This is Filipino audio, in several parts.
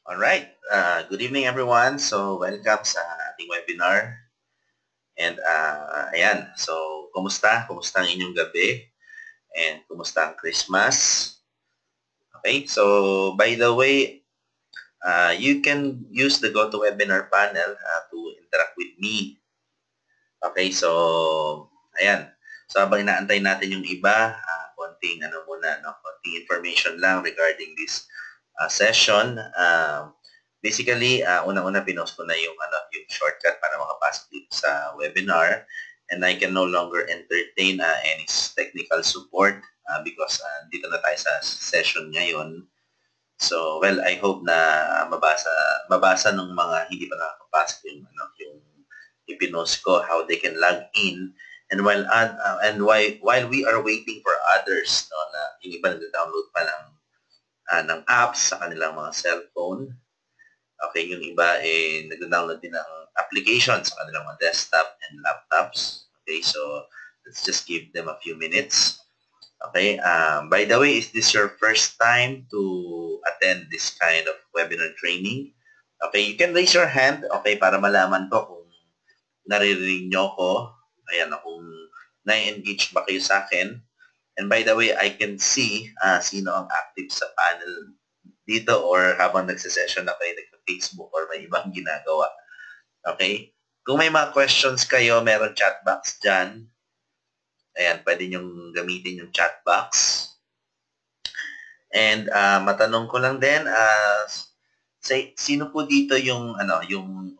All right. Good evening, everyone. So, welcome sa ating webinar. And ayan. So, kumusta? Kumusta ang inyong gabi? And kumusta ang Christmas? Okay. So, by the way, you can use the GoToWebinar panel to interact with me. Okay. So, ayan. So, habang inaantay natin yung iba, konting konting information lang regarding this session. Basically, unang-una pinost ko na yung shortcut para makapasok dito sa webinar, and I can no longer entertain any technical support because dito na tayo sa session ngayon. So, well, I hope na mabasa ng mga hindi pa nakakapasok yung ipinost ko, how they can log in. And while we are waiting for others, no, na yung iba nag-download pa ng apps sa kanilang mga cellphone. Okay, yung iba nag-download din ng applications sa kanilang mga desktop and laptops. Okay, so let's just give them a few minutes. Okay, by the way, is this your first time to attend this kind of webinar training? Okay, you can raise your hand, okay, para malaman ko kung naririnig nyo ko. Ayan, kung na-engage ba kayo sa akin. And by the way, I can see sino ang active sa panel dito or habang nagsisession na kayo nag-Facebook or may ibang ginagawa. Okay? Kung may mga questions kayo, meron chat box dyan. Ayan, pwede nyong gamitin yung chat box. And matanong ko lang din, sino po dito yung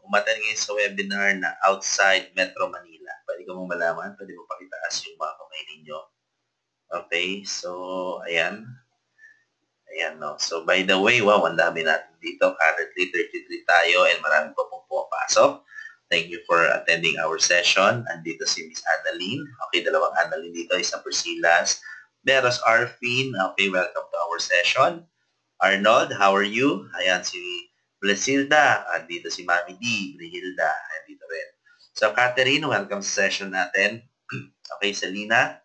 umattend ngayon sa webinar na outside Metro Manila? Pwede ko mong malaman? Pwede mo pakitaas yung mga kamay ninyo? Okay, so ayan. Ayan, no? So, by the way, wow, ang dami natin dito. Currently, 33 tayo and marami pa pong pumapasok. Thank you for attending our session. Andito si Miss Annalyn. Okay, dalawang Annalyn dito. Isang Priscilas. Meros Arfin. Okay, welcome to our session. Arnold, how are you? Ayan, si Blasilda. Andito si Mami D. Brihilda. Andito rin. So, Catherine, welcome sa session natin. Okay, Selena.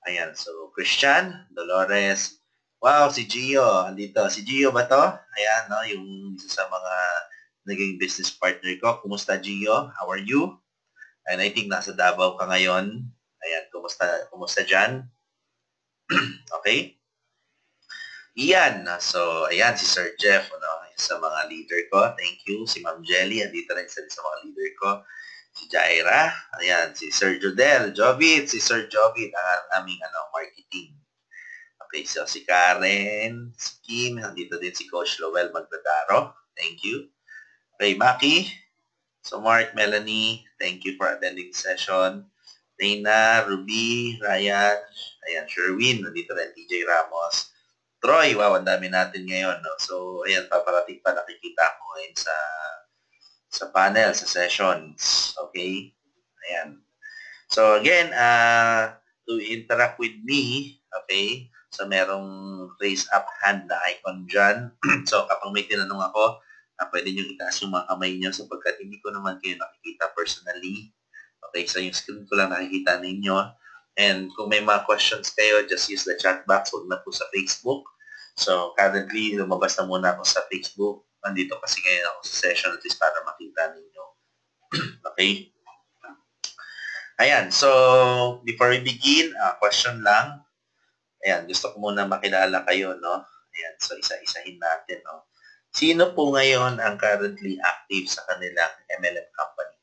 Ayan, so Christian, Dolores. Wow, si Gio, andito. Si Gio ba to? Ayan, no, yung isa sa mga naging business partner ko. Kumusta, Gio? How are you? And I think nasa Davao ka ngayon. Ayan, kumusta dyan? Okay? Iyan. So, ayan, si Sir Jeff, sa mga leader ko. Thank you. Si Ma'am Jelly, andito rin sa mga leader ko. Si Jaira, ayan, si Sir Jovit, si Sir Jovit, ang aming marketing. Okay, so si Karen, si Kim, nandito din si Coach Lowell Magdadaro. Thank you. Okay, Maki. So Mark, Melanie, thank you for attending the session. Reina, Ruby, Ryan, ayan, Sherwin, nandito rin, TJ Ramos. Troy, wow, ang dami natin ngayon. No? So, ayan, paparating pa nakikita ko ngayon sa panel, sa sessions. Okay? Ayan. So, again, to interact with me, okay, so merong raise up hand na icon dyan. So, kapag may tinanong ako, pwede nyo itaas yung mga kamay nyo sapagkat hindi ko naman kayo nakikita personally. Okay, so yung screen ko lang nakikita ninyo. And kung may mga questions kayo, just use the chat box. Huwag na po sa Facebook. So, currently, lumabas na muna ako sa Facebook. Nandito kasi ngayon ako sa session at least para makita ninyo. Okay? Ayan, so before we begin, question lang. Ayan, gusto ko muna makilala kayo, no? Ayan, so isa-isahin natin, no? Sino po ngayon ang currently active sa kanilang MLM company?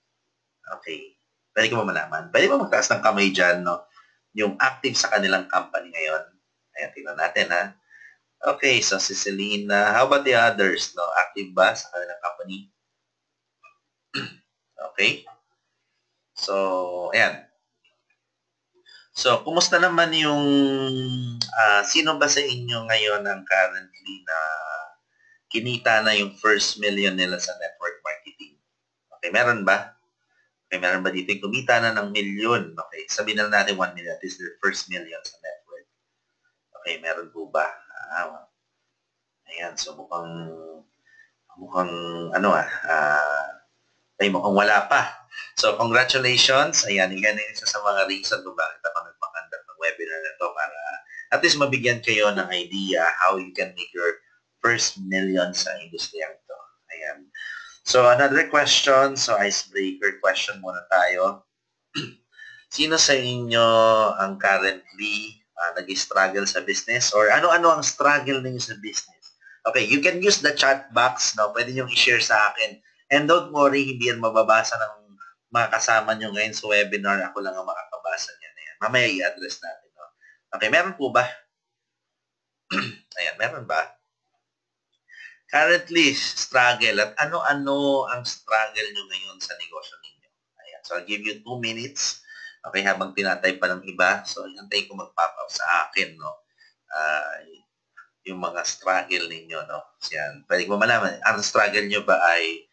Okay. Pwede ko ba malaman? Pwede ba magtaas ng kamay dyan, no? Yung active sa kanilang company ngayon. Ayan, tingnan natin, ha? Okay, so si Selena. How about the others, no? Active ba sa kanilang company? Okay. So, ayan. So, kumusta naman yung, sino ba sa inyo ngayon ang currently na kinita na yung first million nila sa network marketing? Okay, meron ba? Okay, meron ba dito yung kumita na ng milyon? Okay, sabihin na natin 1 million. This is their first million sa network. Okay, meron po ba? Ayan, so mukhang mukhang wala pa. So, congratulations. Ayan, yan yung isa sa mga reason kung bakit ako nagpakandak ng webinar na to para at least mabigyan kayo ng idea how you can make your first million sa industriya ito. Ayan. So, another question. So, icebreaker question muna tayo. Sino sa inyo ang currently nag-struggle sa business? Or ano-ano ang struggle ninyo sa business? Okay, you can use the chat box. No? Pwede nyo i-share sa akin. And don't worry, hindi yan mababasa ng mga kasama nyo ngayon sa webinar. Ako lang ang makakabasa niyan. Ayan. Mamaya i-address natin. No? Okay, meron po ba? Ayan, meron ba? Currently, struggle. At ano-ano ang struggle nyo ngayon sa negosyo ninyo? Ayan. So, I'll give you 2 minutes. Okay, habang tinatay pa ng iba. So, hintay ko mag-pop up sa akin, no? Yung mga struggle ninyo, no? So, yan. Pwede ko malaman. Ang struggle nyo ba ay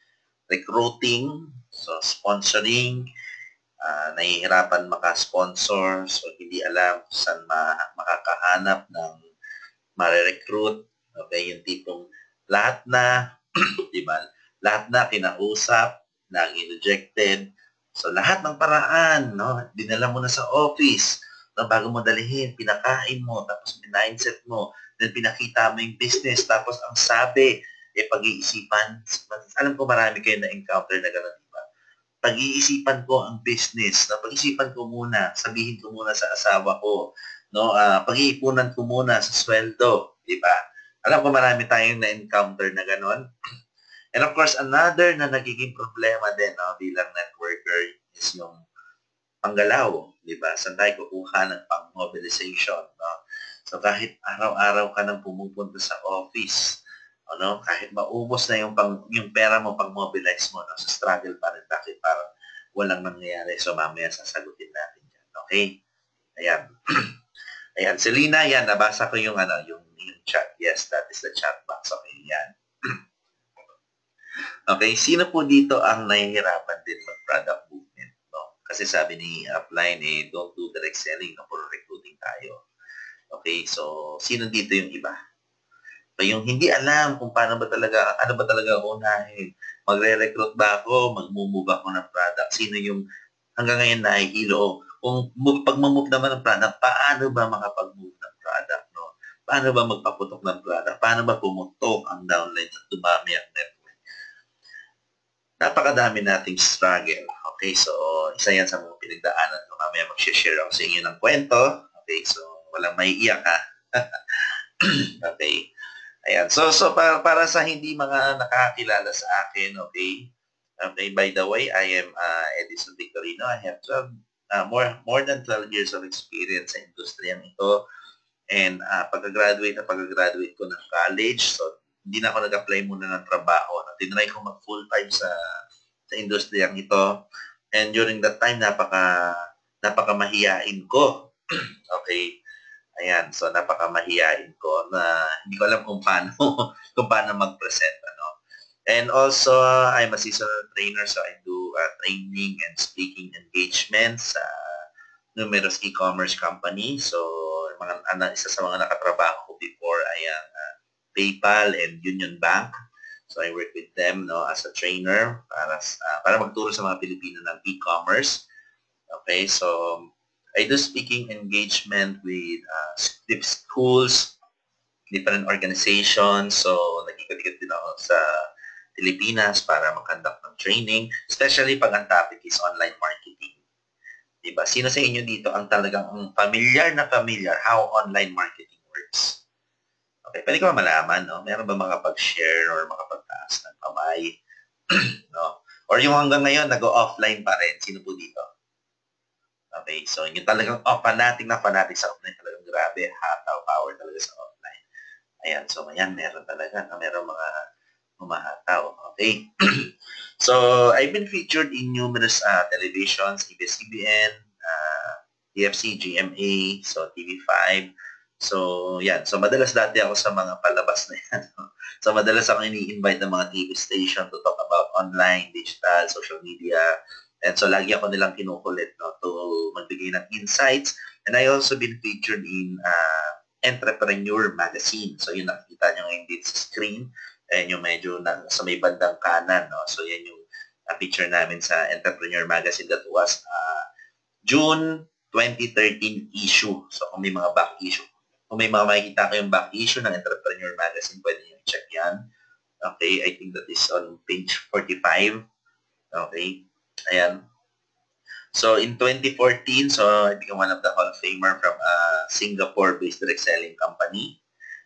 recruiting, so sponsoring, nahihirapan maka-sponsor, so hindi alam saan makakahanap ng ma-recruit. Okay, yung tipong lahat na, di ba? Lahat na kinausap, naging rejected. So, lahat ng paraan, no? Dinala mo na sa office, no? Bago mo dalihin, pinakain mo, tapos mindset mo, then pinakita mo yung business, tapos ang sabi, pag-iisipan. Alam ko marami kayo na-encounter na gano'n, di ba? Pag-iisipan ko ang business, no? Pag-iisipan ko muna, sabihin ko muna sa asawa ko, no? Pag-iipunan ko muna sa sweldo, di ba? Alam ko marami tayong na-encounter na gano'n. And of course, another na nagiging problema din, no, bilang networker is yung panggalaw, di ba? Saan tayo kukuha ng pang-mobilization, no? So, kahit araw-araw ka nang pumupunta sa office, ano, kahit maubos na yung pera mo pang-mobilize mo, no, sa struggle pa rin, bakit parang walang nangyayari. So, mamaya sasagutin natin yan. Okay? Ayan. Ayan. Selena, yan, nabasa ko yung chat. Yes, that is the chat box. Okay, yan. Okay, sino po dito ang nahihirapan din mag-product movement? No? Kasi sabi ni Upline, don't do direct selling, no? Puro recruiting tayo. Okay, so sino dito yung iba? So, yung hindi alam kung paano ba talaga, ano ba talaga unahin. Magre-recruit ba ako? Mag-move ako ng product? Sino yung hanggang ngayon nahihilo? Kung pag-move naman ng product, paano ba makapag-move ng product? No? Paano ba magpaputok ng product? Paano ba pumutok ang downline at dumami ang network? Napakadami nating struggle. Okay, so isa yan sa mga pinagdaanan ko. Mamaya mag-share ako sa inyo ng kwento. Okay, so walang maiiyak ha. Okay. Ayan. So para sa hindi mga nakakilala sa akin, okay? Okay, by the way, I am Edison Victorino. I have 12, more than 12 years of experience sa industriyang ito. And pagka-graduate ko ng college, so hindi na ako nag-apply muna ng trabaho. Tinry ko mag full-time sa industriyang ito. And during that time, napaka-mahiyain ko. Okay. Ayan. So, napaka-mahiyain ko na hindi ko alam kung paano, kung paano mag-present. Ano. And also, I'm a seasonal trainer. So, I do training and speaking engagements sa numerous e-commerce company. So, isa sa mga nakatrabaho ko before ay ang PayPal and Union Bank. So I work with them, no, as a trainer para magturo sa mga Pilipino ng e-commerce. Okay, so I do speaking engagement with schools, different organizations. So nag-ikot-ikot din ako sa Pilipinas para mag-conduct ng training, especially pag ang topic is online marketing. Diba? Sino sa inyo dito ang talagang familiar how online marketing works? Okay, pwede ko malaman, no? Meron ba makapag-share or makapagtaas ng kamay? No? Or yung hanggang ngayon, nag-offline pa rin. Sino po dito? Okay, so yung talagang fanatic sa offline, talagang grabe, hataw power talaga sa offline. Ayan, so ayan, meron talaga. Meron mga humahataw. Okay? So, I've been featured in numerous televisions, ABS-CBN, TFC, GMA, so TV5. So, yan. So, madalas dati ako sa mga palabas na yan. So, madalas ako ini-invite ng mga TV station to talk about online, digital, social media. And so, lagi ako nilang kinukulit, no, to magbigay ng insights. And I also been featured in Entrepreneur Magazine. So, yun nakikita nyo ngayon dito sa screen. And yung medyo sa may bandang kanan, no? So, yan yung picture namin sa Entrepreneur Magazine that was June 2013 issue. So, kung may mga back issue, Kung may mga makikita kayong back issue ng Entrepreneur Magazine, pwede nyo check yan. Okay, I think that is on page 45. Okay, ayan. So, in 2014, so I became one of the Hall of Famer from a Singapore-based direct selling company.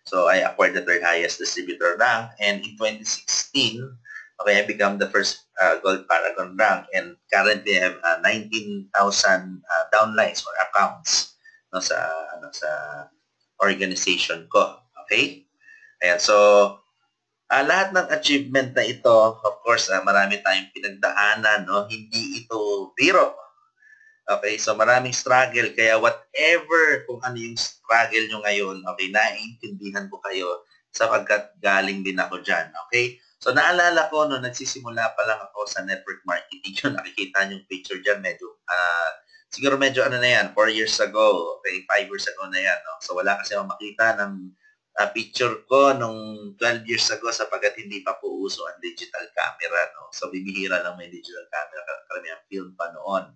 So, I acquired the third highest distributor rank. And in 2016, okay, I become the first Gold Paragon rank. And currently, I have 19,000 downlines or accounts no, sa organization ko. Okay? Ayan, so, lahat ng achievement na ito, of course, marami tayong pinagdaanan, no? Hindi ito biro. Okay, so maraming struggle. Kaya whatever kung ano yung struggle nyo ngayon, okay, naiintindihan ko kayo sapagkat galing din ako dyan. Okay? So naalala ko, no, nagsisimula pa lang ako sa network marketing. Yun, nakikita nyo yung picture dyan, medyo, siguro medyo ano na yan, 4 years ago, okay, 5 years ago na yan. No? So wala kasi akong makita ng picture ko nung 12 years ago sapagkat hindi pa po uso ang digital camera. No? So bibihira lang may digital camera, karamihan film pa noon.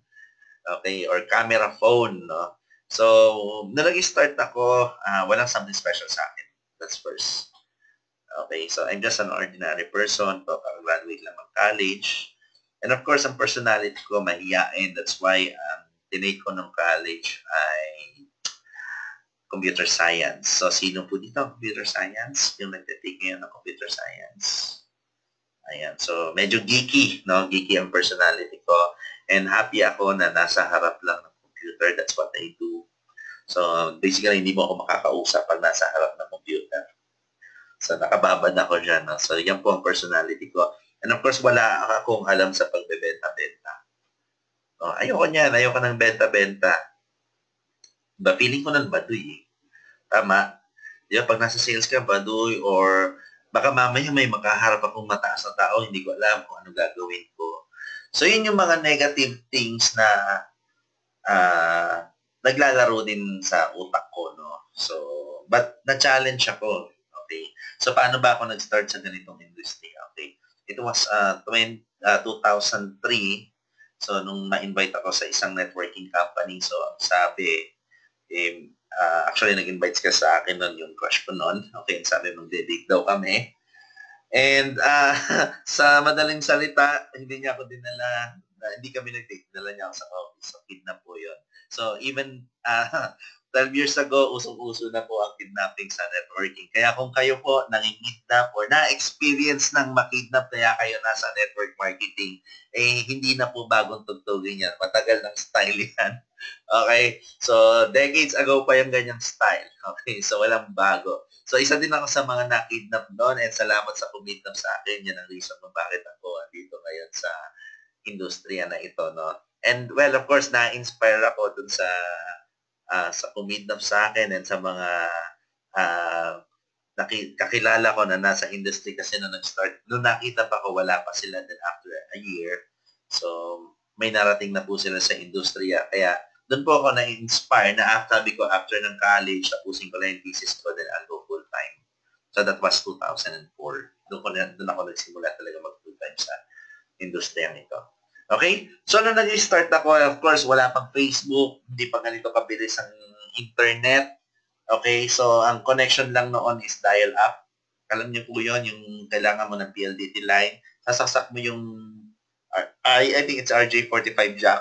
Okay, or camera phone, no? So, nung nag-start ako, walang something special sa akin. That's first. Okay, so I'm just an ordinary person, graduate lang ng college. And of course, ang personality ko, mahiyain. That's why, tinake ko ng college ay computer science. So, sino po dito ang computer science? Yung nagtitake ngayon ng computer science. Ayan, so medyo geeky, no? Geeky ang personality ko. And happy ako na nasa harap lang ng computer. That's what I do. So, basically, hindi mo ako makakausap pag nasa harap ng computer. So, nakababad ako dyan. No? So, yan po ang personality ko. And of course, wala akong alam sa pagbebenta-benta. No? Ayoko niyan. Ayoko ng benta-benta. Ba, feeling ko ng baduy eh. Tama. Di ba, pag nasa sales ka, baduy, or baka mamaya may makaharap akong mataas na tao, hindi ko alam kung ano gagawin ko. So, yun yung mga negative things na naglalaro din sa utak ko, no? So, but na-challenge ako, okay? So, paano ba ako nag-start sa ganitong industry? Okay. It was 2003. So, nung ma-invite ako sa isang networking company, so, ang sabi, actually, nag-invite ka sa akin nun, yung crush ko nun. Okay, sabi, mag-date daw kami. And sa madaling salita, hindi niya ako dinala, hindi kami nag-date, dinala niya ako sa office. So, kidnap po yun. So, even 12 years ago, usong-uso na po ang kidnapping sa networking. Kaya kung kayo po nanging-kidnap or na-experience ng makidnap kaya kayo nasa network marketing, eh, hindi na po bagong tugtugin yan. Matagal ng style yan. Okay? So, decades ago pa yung ganyang style. Okay? So, walang bago. So, isa din ako sa mga na-kidnap noon and salamat sa kumidnap sa akin. Yan ang reason kung bakit ako dito ngayon sa industriya na ito, no? And, well, of course, na-inspire ako dun sa kumidnap sa akin and sa mga kakilala ko na nasa industry kasi nung nag-start. Nung nakita pa ko, wala pa sila. Then after a year, so, may narating na po sila sa industriya. Kaya, doon po ako na-inspire na after ng college, tapusin ko lang yung thesis ko, then I'll go full-time. So that was 2004. Doon ako nagsimula talaga mag-full-time sa industriyang ito. Okay? So nung nag-start ako, of course, wala pang Facebook, hindi pa ganito kabilis ang internet. Okay? So ang connection lang noon is dial-up. Alam niyo po yun, yung kailangan mo ng PLDT line. Sasaksak mo yung, I think it's RJ45 jack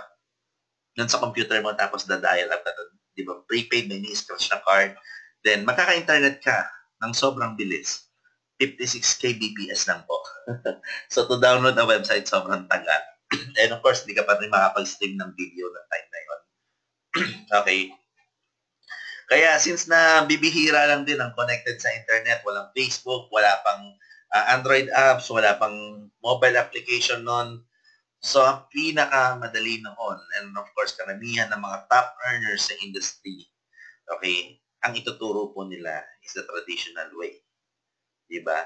dun sa computer mo tapos da-dial up na dun, di ba? Prepaid, may ni-scratch na card. Then, makaka-internet ka ng sobrang bilis. 56 kbps lang po. So, to download a website, sobrang tagal. And of course, di ka pa rin makapag-stream ng video ng time na yun. Okay. Kaya, since na bibihira lang din ang connected sa internet, walang Facebook, wala pang Android apps, wala pang mobile application nun, so, ang pinakamadali noon, and of course, karamihan ng mga top earners sa industry, okay, ang ituturo po nila is the traditional way. Diba?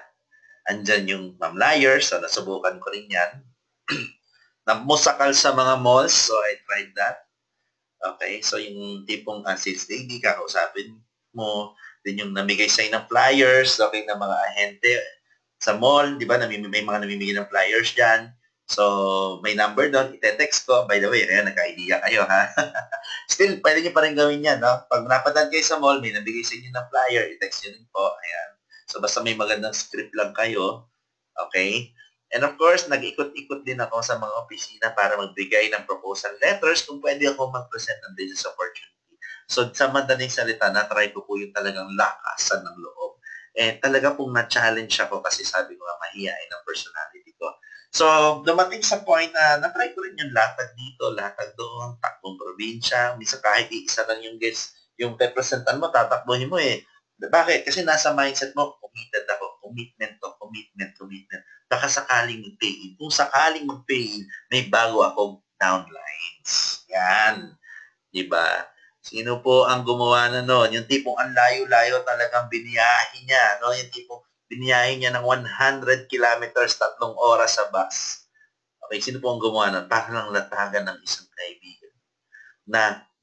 Andyan yung mamlayers, so nasubukan ko rin yan. Namusakal sa mga malls, so I tried that. Okay, so yung tipong sales lady, kakausapin mo, din yung namigay sa'yo ng flyers, okay, ng mga ahente sa mall, di ba, may mga namimigay ng flyers dyan. So, may number doon, ite-text ko. By the way, ayan, nagka-idea kayo, ha? Still, pwede nyo pa rin gawin yan, no? Pag napadaan kayo sa mall, may nabigay sa inyo ng flyer, i-text nyo rin po. Ayan. So, basta may magandang script lang kayo. Okay? And of course, nag-ikot-ikot din ako sa mga opisina para magbigay ng proposal letters kung pwede ako mag-present ng business opportunity. So, sa madaling salita, na-try ko po yung talagang lakasan ng loob. And talaga pong na-challenge ako kasi sabi ko nga, mahihain ang personality ko. So, dumating sa point na na-try ko rin yung latag dito, latag doon, takbong probinsya. Minsan kahit isa lang yung guest, yung representan mo, tatakbohin mo eh. Bakit? Kasi nasa mindset mo, committed ako, commitment to, commitment, commitment. Baka sakaling mag-pay in. Kung sakaling mag-pay in, may bago akong downlines. Yan. Diba? Sino po ang gumawa na noon? Yung tipong ang layo-layo talagang biniyahin niya. No? Yung tipong biniyahin niya ng 100 kilometers, 3 oras sa bus. Okay, sino po ang gumawa nun? Para lang latagan ng isang kaibigan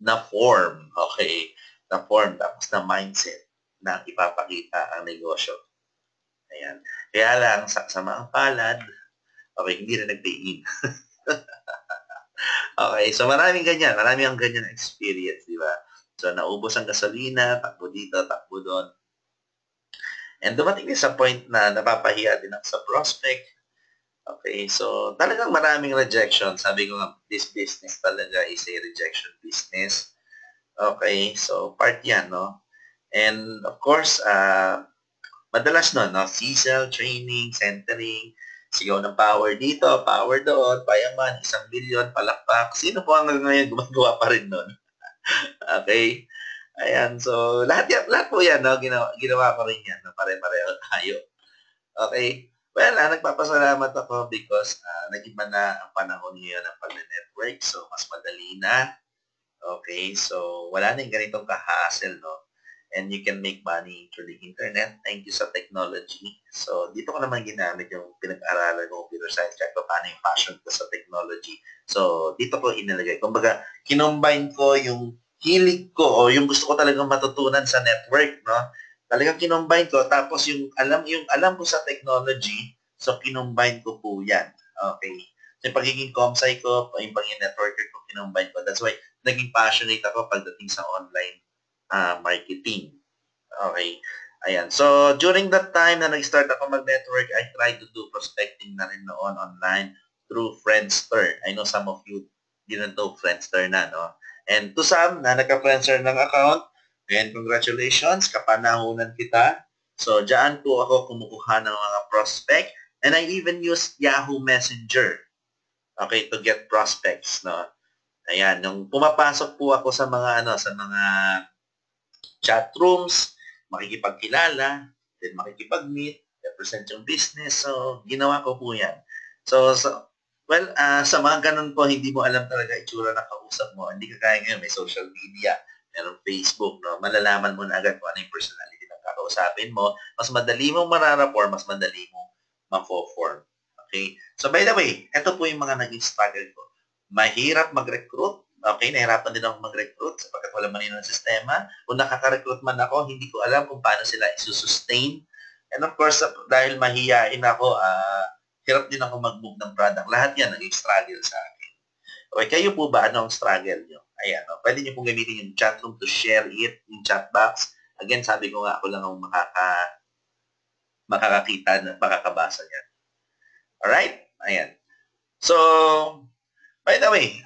na form, okay? Na form, tapos na mindset na ipapakita ang negosyo. Ayan. Kaya lang, sa mga palad, okay, hindi rin nag-pay in. Okay, so maraming ganyan. Maraming ang ganyan na experience, di ba? So, naubos ang gasolina, takbo dito, takbo doon. And dumating din sa point na napapahiya din ako sa prospect. Okay, so talagang maraming rejection. Sabi ko nga, this business talaga is a rejection business. Okay, so part yan, no? And of course, madalas no, CSEL, training, centering, sigaw ng power dito, power doon, payaman, 1,000,000, palakpak. Sino po ang ngayon gumagawa pa rin nun? Okay? Ayan, so lahat po yan, no? Ginawa ko rin yan, no? Pare-pareho tayo. Okay? Well, nagpapasalamat ako because nag-iba na ang panahon ngayon ng pag-network. So, mas madali na. Okay? So, wala na yung ganitong ka-hassle, no? And you can make money through the internet. Thank you sa technology. So, dito ko naman ginamit yung pinag-aralan ko computer science kahit paano yung passion ko sa technology. So, dito ko inilagay. Kumbaga, kinombine ko yung hilig ko o yung gusto ko talagang matutunan sa network, no? Talagang kinombine ko. Tapos yung alam ko sa technology, so kinombine ko po yan. Okay. So, yung pagiging comsci ko, yung pagiging networker ko, kinombine ko. That's why, naging passionate ako pagdating sa online marketing. Okay. Ayan. So, during that time na nag-start ako mag-network, I tried to do prospecting na rin noon online through Friendster. I know some of you didn't know Friendster na, no? And to some na nagka-Friendster ng account, and congratulations, kapanahunan kita. So, dyan po ako kumukuha ng mga prospect. And I even used Yahoo Messenger, okay, to get prospects, no? Ayan, nung pumapasok po ako sa mga chat rooms, makikipagkilala, then makikipag-meet, represent yung business. So, ginawa ko po yan. So well, sa mga ganun po, hindi mo alam talaga itsura ng kausap mo. Hindi ka kaya ngayon, may social media, meron Facebook, no? Malalaman mo na agad kung ano yung personality ng kakausapin mo. Mas madali mong mararapor, mas madali mong mafo-form. Okay? So, by the way, ito po yung mga naging struggle ko. Mahirap mag-recruit. Okay, nahirapan din ako mag-recruit sapagkat wala man ng sistema. Kung nakaka-recruit man ako, hindi ko alam kung paano sila isusustain. And of course, dahil mahiyain ako, hirap din ako mag-move ng product. Lahat yan naging struggle sa akin. Okay, kayo po ba? Ano ang struggle nyo? Ayan, no? Pwede nyo pong gamitin yung chat room to share it, yung chat box. Again, sabi ko nga, ako lang ang makakakita na makakabasa niyan. Alright? Ayan. So, by the way,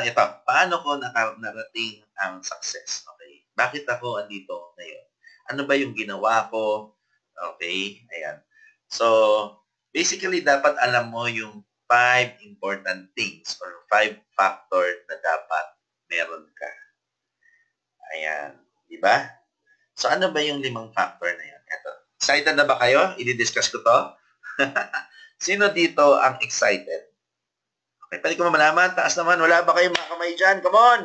ito, paano ko narating ang success? Okay. Bakit ako andito ngayon? Ano ba yung ginawa ko? Okay. Ayan. So, basically, dapat alam mo yung 5 important things or 5 factors na dapat meron ka. Ayan. Di ba? So, ano ba yung 5 factor na yan? Ito. Excited na ba kayo? I-discuss ko to? Sino dito ang excited? Okay, pwede ko malaman. Taas naman. Wala ba kayong mga kamay dyan? Come on!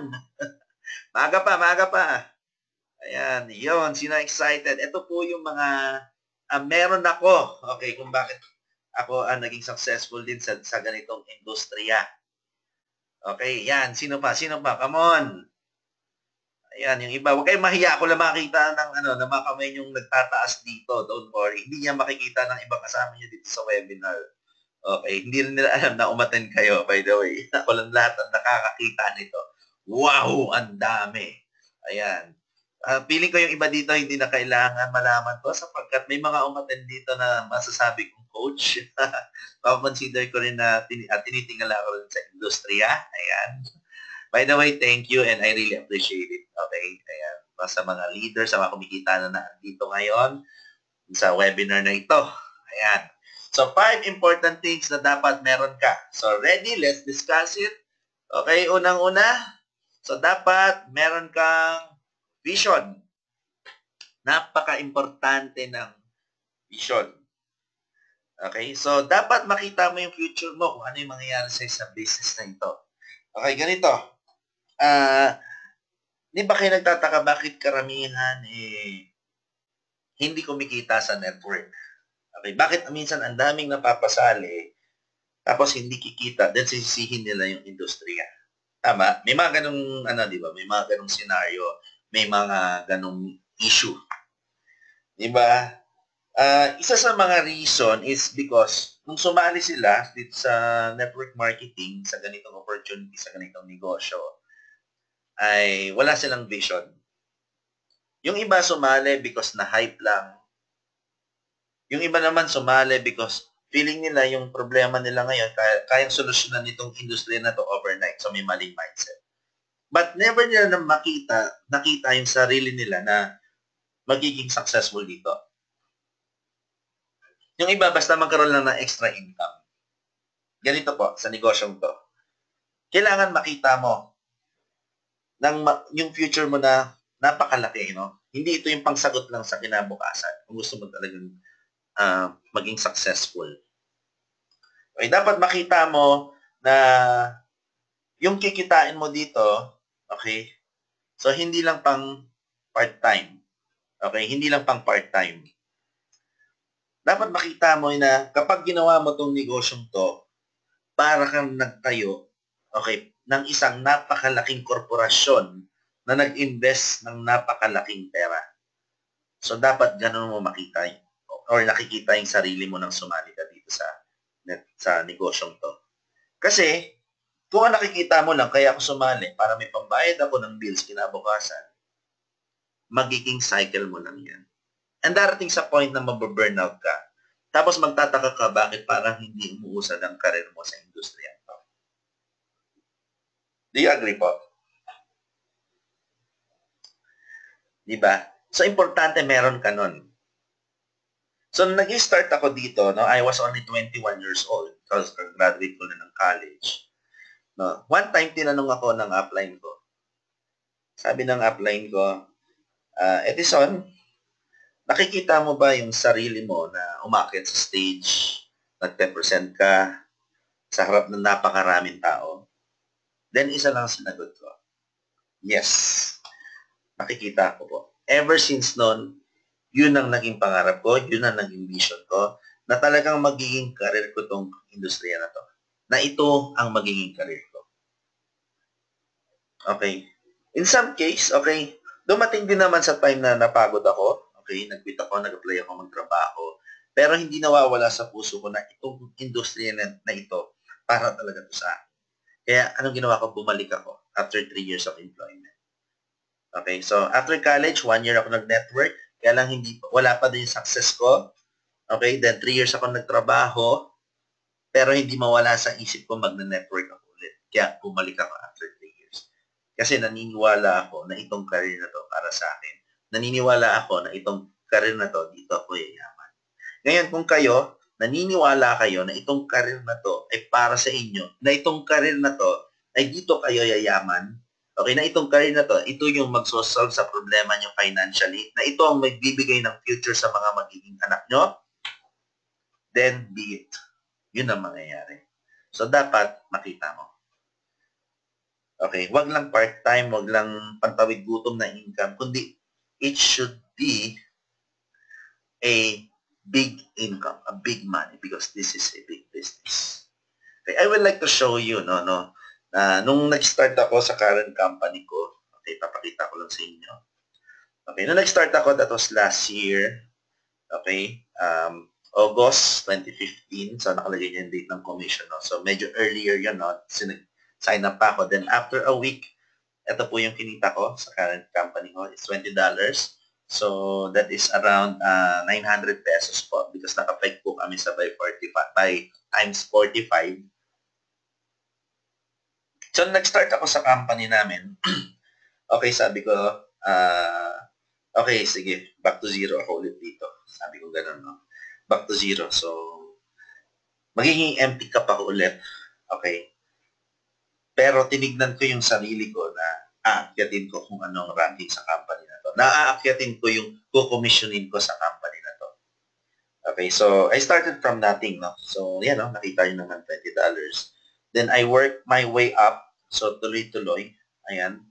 Maaga pa, maaga pa. Ayan, yun. Sino excited? Ito po yung mga meron ako. Okay, kung bakit ako naging successful din sa ganitong industriya. Okay, yan. Sino pa? Sino pa? Come on! Ayan, yung iba. Huwag kayong mahiya. Ako lang makita ng na mga kamay yung nagtataas dito. Don't worry. Hindi niya makikita ng ibang kasama niyo dito sa webinar. Okay, hindi nila alam na umattend kayo, by the way. Ako lang lahat ang nakakakita nito. Wow, ang dami. Ayan. Feeling ko yung iba dito hindi na kailangan malaman to sapagkat may mga umattend dito na masasabi kong coach. Consider ko rin na tinitingala ko rin sa industriya. Ayan. By the way, thank you and I really appreciate it. Okay, ayan. Sa mga leaders, sa mga kumikita na dito ngayon sa webinar na ito. Ayan. So, 5 important things na dapat meron ka. So, ready? Let's discuss it. Okay, unang-una. So, dapat meron kang vision. Napaka-importante ng vision. Okay, so dapat makita mo yung future mo kung ano yung mangyayari sa business na ito. Okay, ganito. Di ba kayo nagtataka bakit karamihan hindi kumikita sa network? Okay, bakit minsan ang daming napapasali tapos hindi kikita then sisisihin nila yung industriya? Tama? May mga ganong di ba? May mga ganong scenario, may mga ganong issue. Di ba? Isa sa mga reason is because nung sumali sila dito sa network marketing, sa ganitong opportunity, sa ganitong negosyo, ay wala silang vision. Yung iba sumali because na hype lang. Yung iba naman sumali because feeling nila yung problema nila ngayon, kayang solusyonan nitong industry na to overnight. So may maling mindset. But never nila na nakita yung sarili nila na magiging successful dito. Yung iba, basta magkaroon lang ng extra income. Ganito po, sa negosyong to. Kailangan makita mo yung future mo na napakalaki, no? Hindi ito yung pangsagot lang sa kinabukasan. Kung gusto mo talagang maging successful. Okay, dapat makita mo na yung kikitain mo dito, okay, so hindi lang pang part-time. Okay, hindi lang pang part-time. Dapat makita mo na kapag ginawa mo tong negosyong to, para kang nagtayo, okay, ng isang napakalaking korporasyon na nag-invest ng napakalaking pera. So, dapat ganun mo makita or nakikita yung sarili mo nang sumali ka dito sa negosyong to. Kasi, kung nakikita mo lang, kaya ako sumali para may pambayad ako ng bills kinabukasan, magiging cycle mo lang yan. And darating sa point na mababurnout ka, tapos magtataka ka bakit parang hindi umuusad ang karir mo sa industriya. Do you agree po? Diba? So, importante meron ka nun. So, nag-start ako dito, no? I was only 21 years old because graduate ko na ng college. No? One time, tinanong ako ng upline ko. Sabi ng upline ko, Edison, nakikita mo ba yung sarili mo na umakyat sa stage, nag-present ka sa harap ng napakaraming tao? Then, isa lang sinagot ko. Yes. Nakikita ko po. Ever since noon, yun ang naging pangarap ko, yun ang naging vision ko, na talagang magiging career ko tong industriya na to. Na ito ang magiging career ko. Okay. In some case, okay, dumating din naman sa time na napagod ako. Okay, nag-quit ako, nag-apply ako magtrabaho. Pero hindi nawawala sa puso ko na itong industriya na ito para talaga to sa akin. Kaya anong ginawa ko? Bumalik ako after 3 years of employment. Okay, so after college, 1 year ako nag-network. Kaya lang wala pa din yung success ko. Okay, then 3 years ako nagtrabaho. Pero hindi mawala sa isip ko mag-network ako ulit. Kaya bumalik ako after 3 years. Kasi naniniwala ako na itong career na to para sa akin. Naniniwala ako na itong career na to, dito ako yayaman. Ngayon, kung kayo, naniniwala kayo na itong career na to ay para sa inyo, na itong career na to ay dito kayo yayaman, okay, na itong career na to, ito yung magsosolve sa problema nyo financially, na ito ang magbibigay ng future sa mga magiging anak nyo, then be it. Yun ang mangyayari. So, dapat makita mo. Okay, wag lang part-time, wag lang pantawid gutom na income, kundi it should be a big income, a big money, because this is a big business. Okay, I would like to show you, nung nag-start ako sa current company ko, okay, papakita ko lang sa inyo. Okay, nung nag-start ako, that was last year, okay, August 2015. So, nakalagay niya yung date ng commission. No? So, medyo earlier yun. No? Sign up pa ako. Then, after a week, ito po yung kinita ko sa current company ko. It's $20. So, that is around 900 pesos po because naka-peg po kami sa by 45, by times 45. So, nag-start ako sa company namin. Okay, sabi ko, okay, sige, back to zero ako ulit dito. Sabi ko ganun, no? Back to zero. So, magiging empty cup ako ulit. Okay. Pero tinignan ko yung sarili ko na aakyatin ko kung anong ranking sa company na to. Naaakyatin ko yung kukomisyonin ko sa company na to. Okay, so I started from nothing, no? So, yan, no? Nakita nyo naman $20. Then I worked my way up. So, tuloy-tuloy. Ayan.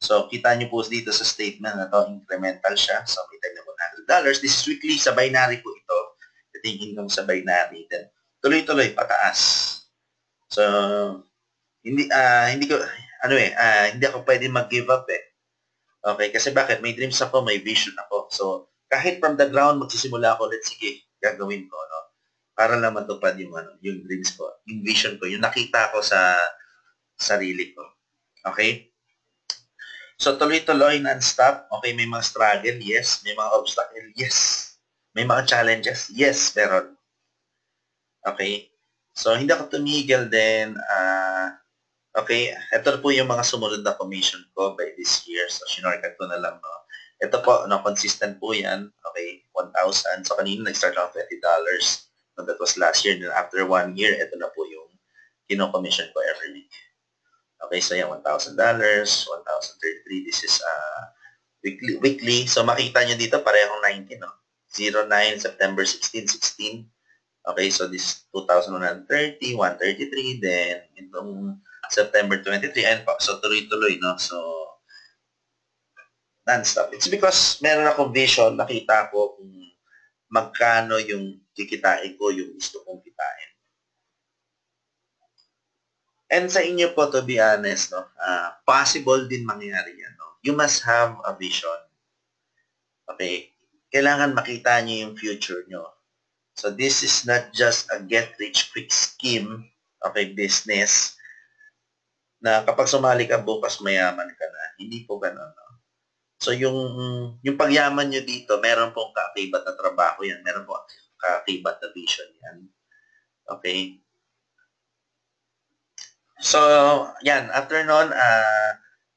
So, kita nyo po dito sa statement na to, incremental siya. So, may tag na $100. This is weekly, sa binary po ito. Ito yung income sa binary. Then, tuloy-tuloy, pataas. So, hindi ako pwede mag-give up eh. Okay, kasi bakit? May dreams ako, may vision ako. So, kahit from the ground magsisimula ako, let's sige, gagawin ko, no? Para lang matupad yung dreams ko, yung vision ko, yung nakita ko sa sarili ko. Okay? So, tuloy-tuloy, non-stop. Okay, may mga struggle, yes. May mga obstacle, yes. May mga challenges, yes, meron. Okay? So, hindi ako tumigil din. Okay, ito po yung mga sumunod na commission ko by this year. So, sinorkat ko na lang, no? Ito po, no, consistent po yan. Okay, 1,000. So, kanina nag-start ako $20. No, that was last year. Then after 1 year, ito na po yung kino-commission ko every week. Okay, so yan, $1,000, 1,033. This is weekly. So, makita nyo dito, parehong 19, no? 09, September 16, 16. Okay, so this 2,130, 133, then itong September 23, and so tuloy-tuloy, no? So, non-stop. It's because meron akong vision, nakita ko kung magkano yung kikitain ko, yung gusto kong kitain. And sa inyo po, to be honest, no, possible din mangyari yan. No? You must have a vision. Okay? Kailangan makita niyo yung future nyo. So, this is not just a get-rich-quick scheme, okay, business, na kapag sumali ka bukas mayaman ka na. Hindi po ganun. No? So yung pagyaman nyo dito, meron pong kaakibat na trabaho yan. Meron pong kaakibat na vision yan. Okay? So, yan. After nun,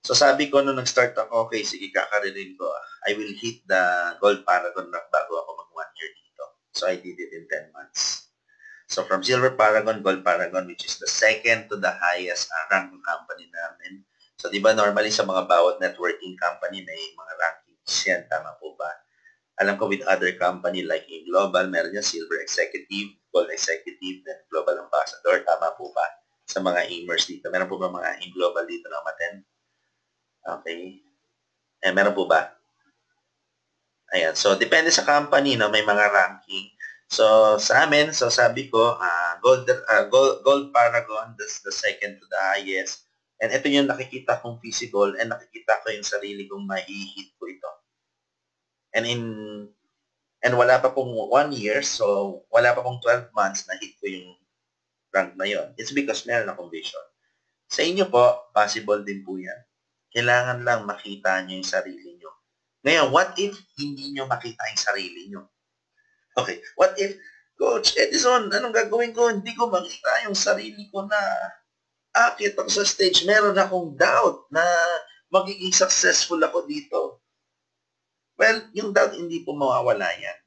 so sabi ko nung nag-start ako, okay, sige, kakaririn ko. I will hit the Gold Paragon rank bago ako mag 1 year dito. So I did it in 10 months. So from Silver Paragon, Gold Paragon, which is the second to the highest ranking company namin. So di ba normally sa mga bawat networking company may mga rankings yan, tama po ba? Alam ko with other company like in Global, meron yan Silver Executive, Gold Executive, then Global Ambassador, tama po ba? Sa mga aimers dito. Meron po ba mga in Global dito na umaten? Okay. Meron po ba? Ayan. So depende sa company, no, may mga ranking. So, sa amin, so sabi ko, Gold Paragon, that's the second to the highest. And ito yung nakikita kong physical and nakikita ko yung sarili kong mai-hit ko ito. And wala pa pong 1 year, so wala pa pong 12 months na hit ko yung rank na yon. It's because meron akong vision. Sa inyo po, possible din po yan. Kailangan lang makita nyo yung sarili nyo. Ngayon, what if hindi nyo makita yung sarili nyo? Okay. What if, Coach Edison, anong gagawin ko? Hindi ko makita yung sarili ko na akit ako sa stage. Meron akong doubt na magiging successful ako dito. Well, yung doubt hindi po mawawala yan.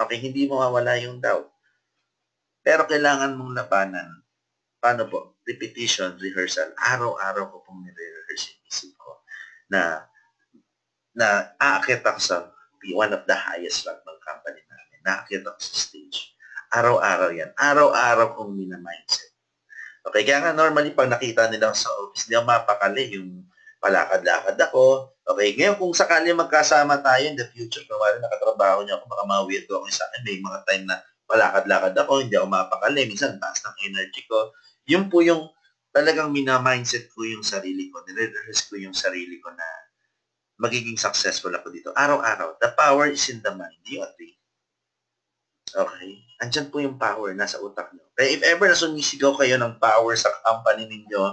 Okay, hindi mawawala yung doubt. Pero kailangan mong labanan. Paano po? Repetition, rehearsal. Araw-araw ko pong nire-rehearse yung isip ko na aakit ako sa one of the highest rank ng company namin. Naakit ako sa stage. Araw-araw yan. Araw-araw kong mina-mindset. Okay, kaya nga normally pag nakita nila sa office, hindi ako mapakali yung palakad-lakad ako. Okay, ngayon kung sakali magkasama tayo in the future, kung wala nakatrabaho niya ako, baka ma-weirdo ako sa akin. May mga time na palakad-lakad ako, hindi ako mapakali. Minsan, taas ng energy ko. Yun po yung talagang mina-mindset ko yung sarili ko. Nire-rehearse ko yung sarili ko na magiging successful ako dito. Araw-araw. The power is in the mind. Do you agree? Okay? Andyan po yung power, nasa utak nyo. Kaya if ever na sumisigaw kayo ng power sa company ninyo,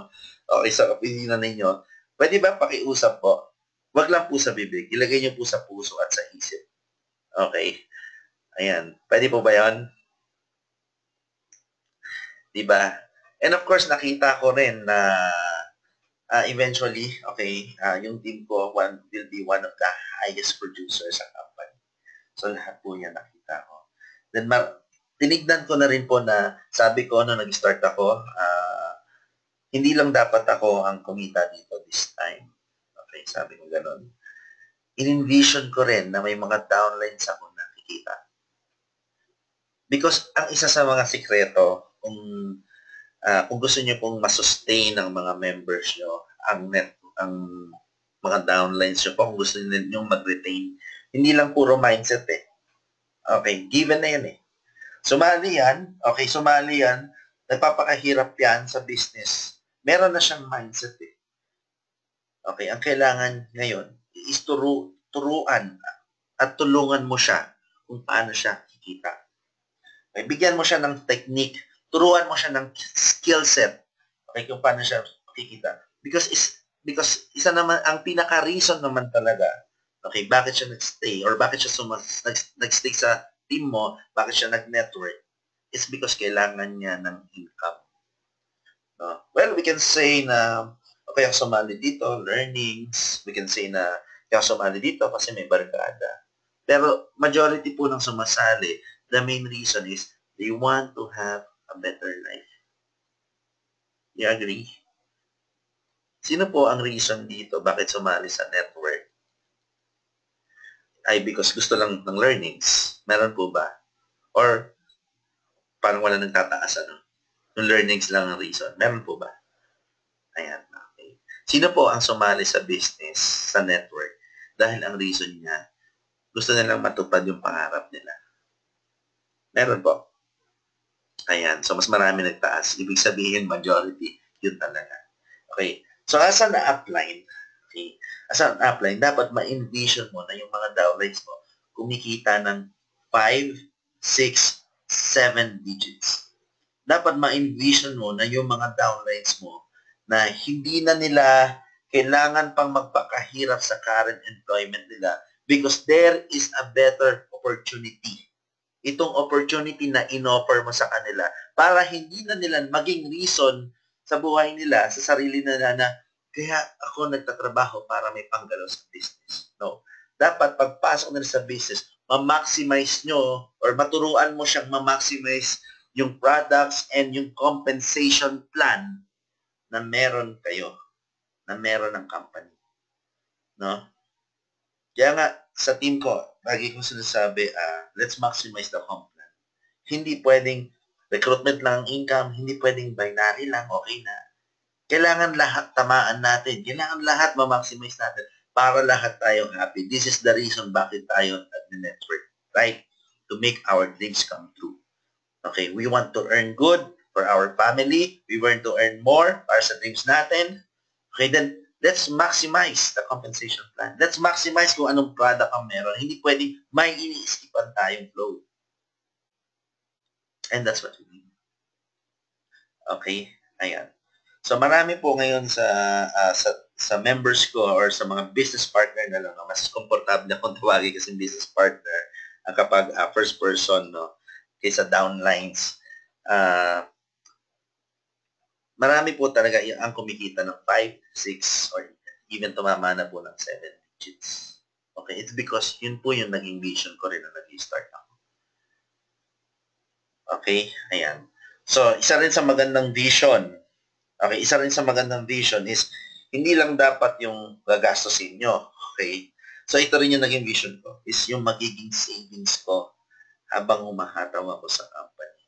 okay, sa opisina ninyo, pwede ba pakiusap po? Wag lang po sa bibig. Ilagay nyo po sa puso at sa isip. Okay? Ayan. Pwede po ba yan? Diba? And of course, nakita ko rin na eventually, okay, yung team ko will be one of the highest producers sa company. So, lahat po yan nakita ko. Then, tinignan ko na rin po na sabi ko nung nag-start ako, hindi lang dapat ako ang kumita dito this time. Okay, sabi ko ganun. In-envision ko rin na may mga downlines ako na kikita. Because ang isa sa mga sikreto, kung gusto niyo pong masustain ng mga members nyo, ang mga downlines nyo po, kung gusto niyo mag-retain, hindi lang puro mindset eh. Okay, given na yan eh. Sumali yan, nagpapakahirap yan sa business. Meron na siyang mindset eh. Okay, ang kailangan ngayon is turuan at tulungan mo siya kung paano siya kikita. Okay, bigyan mo siya ng technique, turuan mo siya ng skill set. Okay, kung paano siya kikita. Because isa naman, ang pinaka-reason naman talaga, okay, bakit siya nag-stay or bakit siya nag-stay sa team mo, bakit siya nag-network, it's because kailangan niya ng income. No? Well, we can say na okay ako sumali dito, learnings. We can say na kaya ako sumali dito kasi may barkada. Pero majority po ng sumasali, the main reason is they want to have a better life. You agree? Sino po ang reason dito bakit sumali sa network? Ay because gusto lang ng learnings. Meron po ba? Or parang wala nagtataas ano? Yung learnings lang ang reason. Meron po ba? Ayan. Okay. Sino po ang sumali sa business, sa network? Dahil ang reason niya, gusto nilang matupad yung pangarap nila. Meron po. Ayan. So, mas marami nagtaas. Ibig sabihin, majority. Yun talaga. Okay. So, as an upline, okay, as an upline, dapat ma-envision mo na yung mga downlines mo kumikita ng 5, 6, 7 digits. Dapat ma-envision mo na yung mga downlines mo na hindi na nila kailangan pang magpakahirap sa current employment nila because there is a better opportunity. Itong opportunity na inoffer mo sa kanila para hindi na nila maging reason sa buhay nila, sa sarili nila na kaya ako nagtatrabaho para may panggalaw sa business. No. Dapat pagpasok nila sa business, ma-maximize nyo or maturuan mo siyang ma-maximize yung products and yung compensation plan na meron kayo, na meron ng company. No? Kaya nga, sa team ko, lagi kong sinasabi, let's maximize the comp plan. Hindi pwedeng recruitment lang ang income, hindi pwedeng binary lang, okay na. Kailangan lahat tamaan natin. Kailangan lahat ma-maximize natin para lahat tayo happy. This is the reason bakit tayo nag-network, right? To make our dreams come true. Okay, we want to earn good for our family. We want to earn more para sa dreams natin. Okay, then let's maximize the compensation plan. Let's maximize kung anong product ang meron. Hindi pwedeng may iniiskipan tayong flow. And that's what we need. Okay, ayan. So marami po ngayon sa members ko or sa mga business partner na lang, mas komportable akong tawagin kasi business partner kapag first person, no, kaysa downlines. Marami po talaga ang kumikita ng 5, 6, or even tumama na po ng 7 digits. Okay, it's because yun po yung naging vision ko rin na nag-start ako. Okay, ayan. So, isa rin sa magandang vision, okay, isa rin sa magandang vision is hindi lang dapat yung gagastusin nyo. Okay? So, ito rin yung naging vision ko is yung magiging savings ko habang humahataw ako sa company.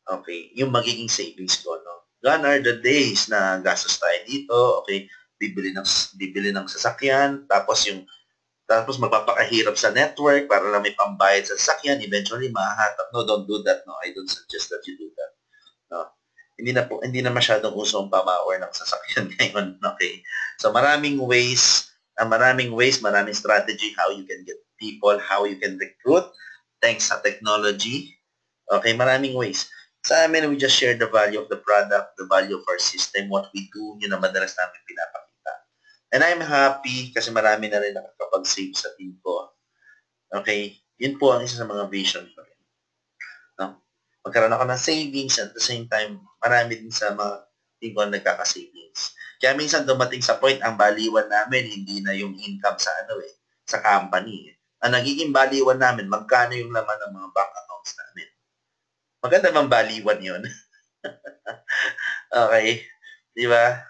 Okay, yung magiging savings ko, no? Gone are the days na gastos tayo dito, okay, bibili ng sasakyan, tapos magpapakahirap sa network para lang may pambayad sa sasakyan, eventually mahahatap. No, don't do that, no. I don't suggest that you do that. No. Hindi na masyadong uso ang pamawer ng sasakyan ngayon, okay? So maraming ways, maraming strategy how you can get people, how you can recruit, thanks sa technology. Okay, maraming ways. Sa amin, we just share the value of the product, the value of our system, what we do, yun ang madalas namin pinapakita. And I'm happy kasi marami na rin nakakapag-save sa team ko. Okay, yun po ang isa sa mga vision ko rin. No? Magkaroon ako ng savings at the same time, marami din sa mga team ko nagkaka-savings. Kaya minsan dumating sa point, ang baliwan namin, hindi na yung income sa sa company. Ang nagiging baliwan namin, magkano yung laman ng mga bank accounts namin. Maganda bang baliwan yun? Okay. Di ba?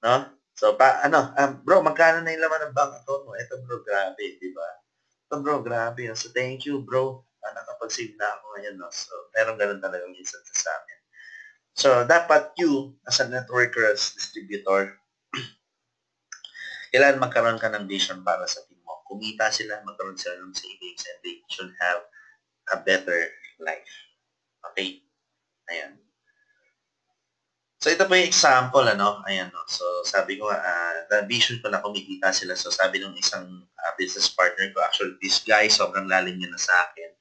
No? So, bro, magkano na yung laman ng bank account mo? Ito, bro, grabe, di ba? Ito, bro, grabe. So, thank you, bro. Nakapag-save na ako ngayon. No? So, meron ganun talaga minsan sa amin. So, dapat you, as a networker, as distributor, kailangan magkaroon ka ng vision para sa team mo. Kumita sila, magkaroon sila ng savings, and they should have a better life. Okay? Ayan. So, ito po yung example, Ayan, no? So, sabi ko, the vision ko na kumikita sila. So, sabi ng isang business partner ko, actually, this guy, sobrang lalim niya na sa akin.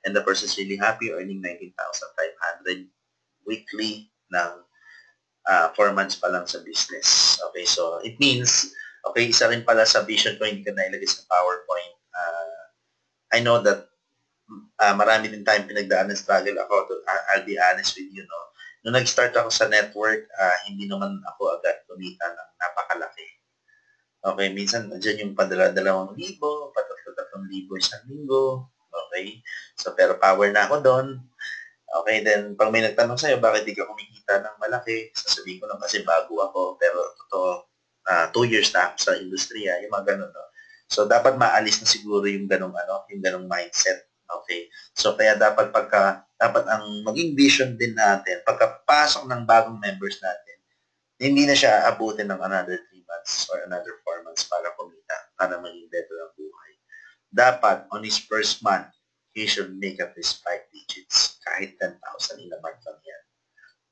And the person's really happy, earning 19,500 weekly ng 4 months pa lang sa business. Okay, so, it means, okay, isa rin pala sa vision ko, hindi ko na ilagay sa PowerPoint. I know that marami din tayong pinagdaan ng struggle ako. I'll be honest with you, no? Nung nag-start ako sa network, hindi naman ako agad kumita ng napakalaki. Okay, minsan dyan yung padala-2,000, patatlo-3,000 isang linggo. Okay, so pero power na ako doon. Okay, then pag may nagtanong sa'yo, bakit di ka kumikita ng malaki? Sasabihin ko lang kasi bago ako, pero totoo, 2 years na ako sa industriya, yung mga ganun, no? So, dapat maalis na siguro yung ganung mindset. Okay? So, kaya dapat ang maging vision din natin, pagkapasok ng bagong members natin, hindi na siya abutin ng another 3 months or another 4 months para kumita, para maging better ang buhay. Dapat, on his first month, he should make at least 5 digits. Kahit 10,000 in a month lang yan.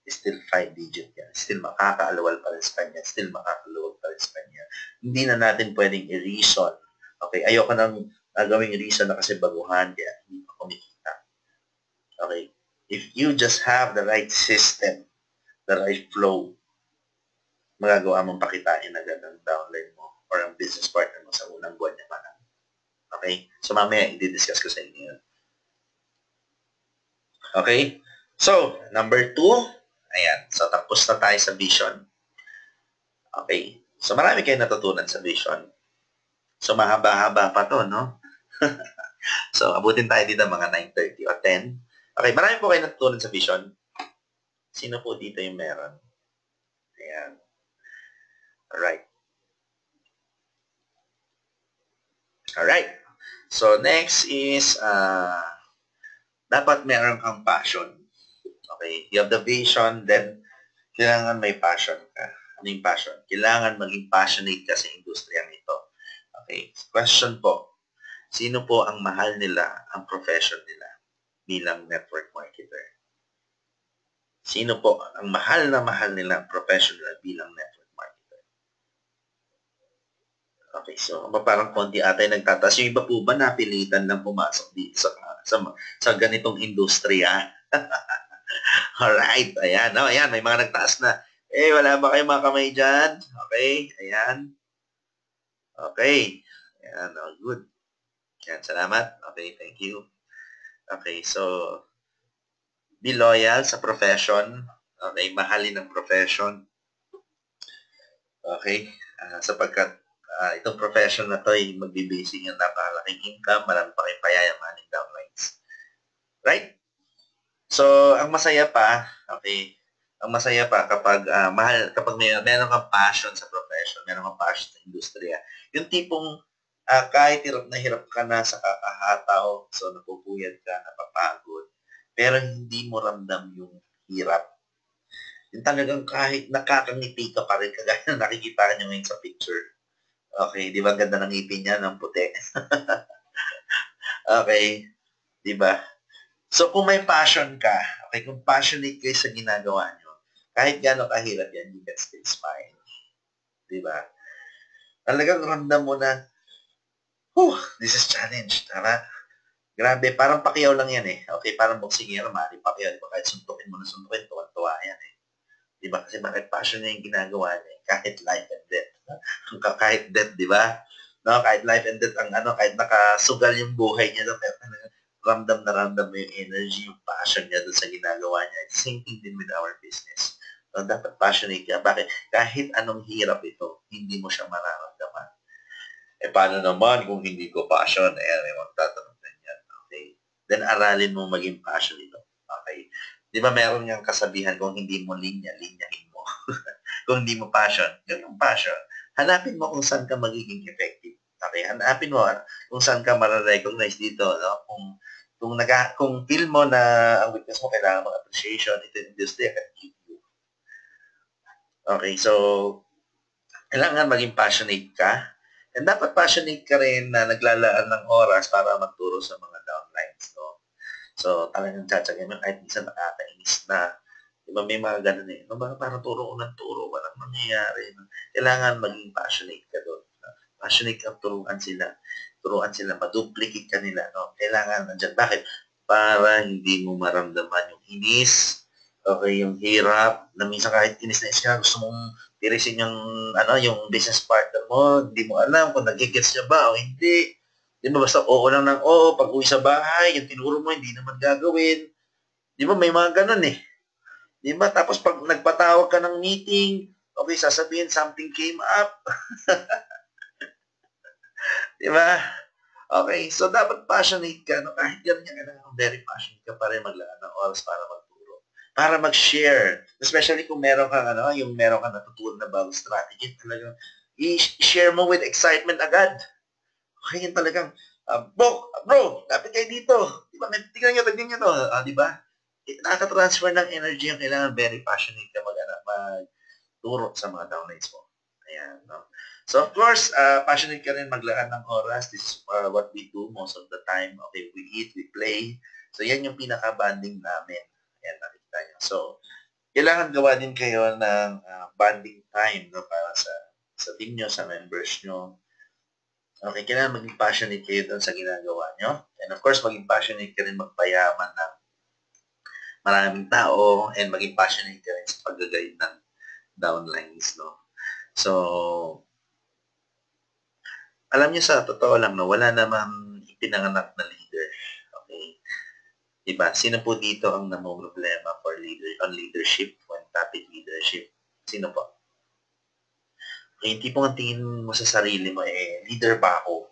Still 5 digit yan. Still makakaalawal pa rin sa kanya. Still makakaluwag pa rin sa kanya. Hindi na natin pwedeng i-reason. Okay, ayoko nang gawing reason na kasi baguhan kaya hindi pa kumikita. Okay, if you just have the right system, the right flow, magagawa mong pakitain agad ang downline mo or ang business partner mo sa unang buwan niya pa lang. Okay, so mamaya i-discuss ko sa inyo yun. Okay, so number 2, ayan, so tapos na tayo sa vision. Okay, so marami kayong natutunan sa vision. So, mahaba-haba pa to, no? So, abutin tayo dito mga 9:30 o 10. Okay, marami po kayo natutunan sa vision. Sino po dito yung meron? Ayan. Alright. Alright. So, next is, dapat meron kang passion. Okay, you have the vision, then, kailangan may passion ka. Ano yung passion? Kailangan maging passionate ka sa industriya nito. Okay, question po. Sino po ang mahal nila, ang profession nila bilang network marketer? Sino po ang mahal na mahal nila ang profession nila bilang network marketer? Okay, so parang konti ata yung nagtataas. Yung iba po ba napilitan lang pumasok dito sa ganitong industriya? Alright, ayan. Oh, ayan, may mga nagtaas na. Wala ba kayong mga kamay dyan? Okay, ayan. Okay. Ayan, oh, good. Ayan, salamat. Okay, thank you. Okay, so, be loyal sa profession. Okay, mahalin ang profession. Okay, sapagkat itong profession na to ay magbibasing ng napakalaking income, marami pa kayong payayamaning downlines. Right? So, ang masaya pa, okay, ang masaya pa kapag kapag meron kang passion sa profession, meron kang passion sa industriya, yung tipong kahit hirap ka na sa kakahataw, so napupuyat ka, napapagod, pero hindi mo ramdam yung hirap. Yung talagang kahit nakakangiti ka pa rin, kagaya na nakikita nyo ngayon sa picture. Okay, di ba ganda ng ngipin niya, ng puti? Okay, di ba? So, kung may passion ka, okay, kung passionate kayo sa ginagawa nyo, kahit gano'ng kahirap yan, you can still smile. Di ba? Talagang ramdam mo na, this is challenge, tama? Grabe, parang Pacquiao lang yan eh. Okay, parang boksingero, Manny Pacquiao. Di ba? Kahit suntukin mo na suntukin, tuwan-tuwa yan eh. Di ba? Kasi bakit passion niya yung ginagawa niya eh. Kahit life and death. Kahit death, di ba? No, kahit life and death, ang ano, kahit nakasugal yung buhay niya, no, pero ramdam na ramdam mo yung energy, yung passion niya doon sa ginagawa niya. It's same thing din with our business. No, dapat passionate ka. Bakit? Kahit anong hirap ito, hindi mo siya mararamdaman. Eh, paano naman kung hindi ko passion? Eh, may magtatanong ganyan. Okay. Then, aralin mo maging passion ito. Okay. Di ba meron yung kasabihan, kung hindi mo linya, linyahin mo. Kung hindi mo passion, yun yung passion. Hanapin mo kung saan ka magiging effective. Okay, hanapin mo kung saan ka mara-recognize dito, no? Kung feel mo na ang weakness mo kailangan ng appreciation, ito yung industry can give you. Okay, so kailangan maging passionate ka. And dapat passionate ka rin na naglalaan ng oras para magturo sa mga downlines, no? So, talagang tsatsagin mo kahit minsan nakakainis na. Di ba may mga ganun eh. No, parang turo ko ng turo, walang mangyayari. Kailangan maging passionate ka doon. Passionate ka, turuan sila. Turuan sila, maduplicate ka nila. No? Kailangan nandyan. Bakit? Para hindi mo maramdaman yung inis, okay, yung hirap, na minsan kahit inis na inis ka, gusto mong tirisin yung, ano, yung business partner mo, hindi mo alam kung nagigets niya ba o hindi. Di ba basta oo lang ng oo, pag uwi sa bahay, yung tinuro mo, hindi naman gagawin. Di ba may mga ganun eh. Di ba? Tapos pag nagpatawag ka ng meeting, okay, sasabihin something came up. Di ba? Okay, so dapat passionate ka. No? Kahit yan niya, kailangan very passionate ka pa rin maglaan ng oras para magturo. Para mag-share. Especially kung meron kang, ano, yung meron kang natutunan na bagong strategy, talagang i-share mo with excitement agad. Okay, yun talagang, bro, lapit kayo dito. Di ba? Tignan nyo to. Di ba? Nakaka-transfer ng energy yung kailangan very passionate ka magturo sa mga downlines mo. Ayan, no? So, of course, passionate ka rin maglaan ng oras. This is what we do most of the time. Okay, we eat, we play. So, yan yung pinaka-banding namin. Ayan, nakikita nyo. So, kailangan gawa din kayo ng bonding time, no, para sa team nyo, sa members nyo. Okay, kailangan maging passionate kayo doon sa ginagawa nyo. And of course, maging passionate ka rin magpayaman ng maraming tao and maging passionate ka rin sa pag-guide ng downlines, no? So, alam niyo sa totoo lang, no, wala namang ipinanganak na leader. Okay? Diba? Sino po dito ang namumroblema on leadership, when topic leadership? Sino po? Okay, hindi po ang tingin mo sa sarili mo, leader ba ako?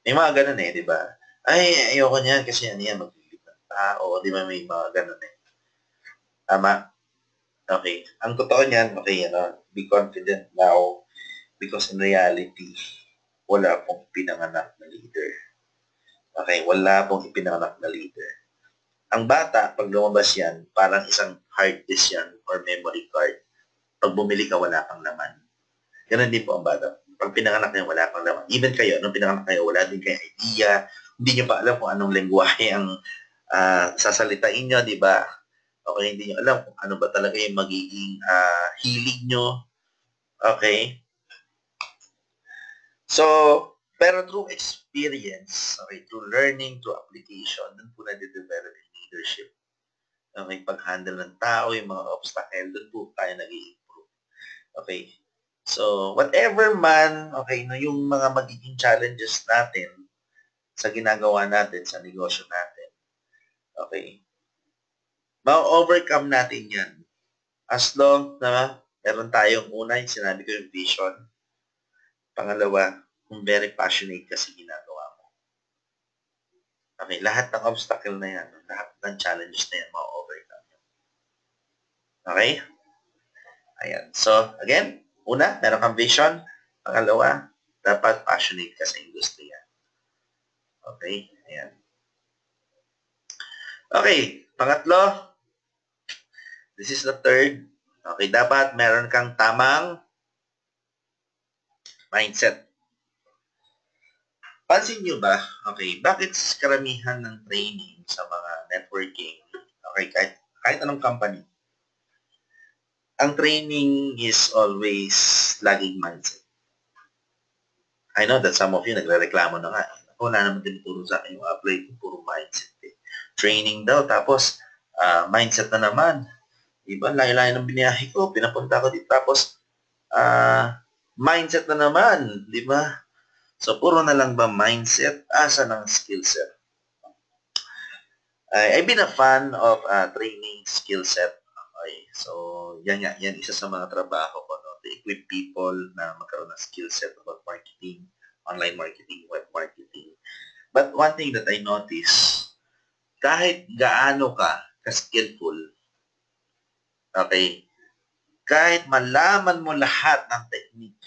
May mga ganun di ba? Ay, ayoko niyan kasi ano yan, mag-lead ng tao, di ba may mga ganun Tama? Okay. Ang totoo niyan, okay, be confident now because in reality, wala pong pinanganak na leader. Okay, wala pong ipinanganak na leader. Ang bata, pag lumabas yan, parang isang hard disk yan or memory card. Pag bumili ka, wala kang laman. Ganun din po ang bata. Pag pinanganak niya, wala kang laman. Even kayo, nung pinanganak kayo, wala din kayo idea. Hindi niyo pa alam kung anong lengguwahe ang sasalitain niyo, di ba? Okay, hindi niyo alam kung ano ba talaga yung magiging hilig niyo. Okay? So, pero through experience, okay, through learning, through application, dun po na-develop yung leadership. Okay, pag-handle ng tao, yung mga obstacle, dun po tayo nag-i-improve. Okay. So, whatever man, okay, no, yung mga magiging challenges natin sa ginagawa natin, sa negosyo natin, okay, ma-overcome natin yan. As long na meron tayong una, yung sinabi ko yung vision. Pangalawa, kung very passionate ka sa ginagawa mo. Okay, lahat ng obstacle na yan, lahat ng challenges na yan, ma-overcome yan. Okay? Ayan. So, again, una, meron kang vision. Pangalawa, dapat passionate ka sa industriya. Okay? Ayan. Okay, pangatlo, this is the third. Okay, dapat meron kang tamang mindset. Pansin nyo ba, okay, bakit karamihan ng training sa mga networking, okay, kahit anong company, ang training is always laging mindset. I know that some of you nagre-reklamo na nga. wala naman tinuturo sa akin yung apply ko, puro mindset eh. Training daw, tapos mindset na naman. Diba, layo-layo ng biniyahe ko, pinapunta ko dito, tapos mindset na naman, di ba? So, puro na lang ba mindset? Asa ng skill set? I've been a fan of training skill set. Okay, so yan nga, yan isa sa mga trabaho ko, no? To equip people na magkaroon ng skill set about marketing, online marketing, web marketing. But one thing that I notice, kahit gaano ka ka-skillful, okay, kahit malaman mo lahat ng technique,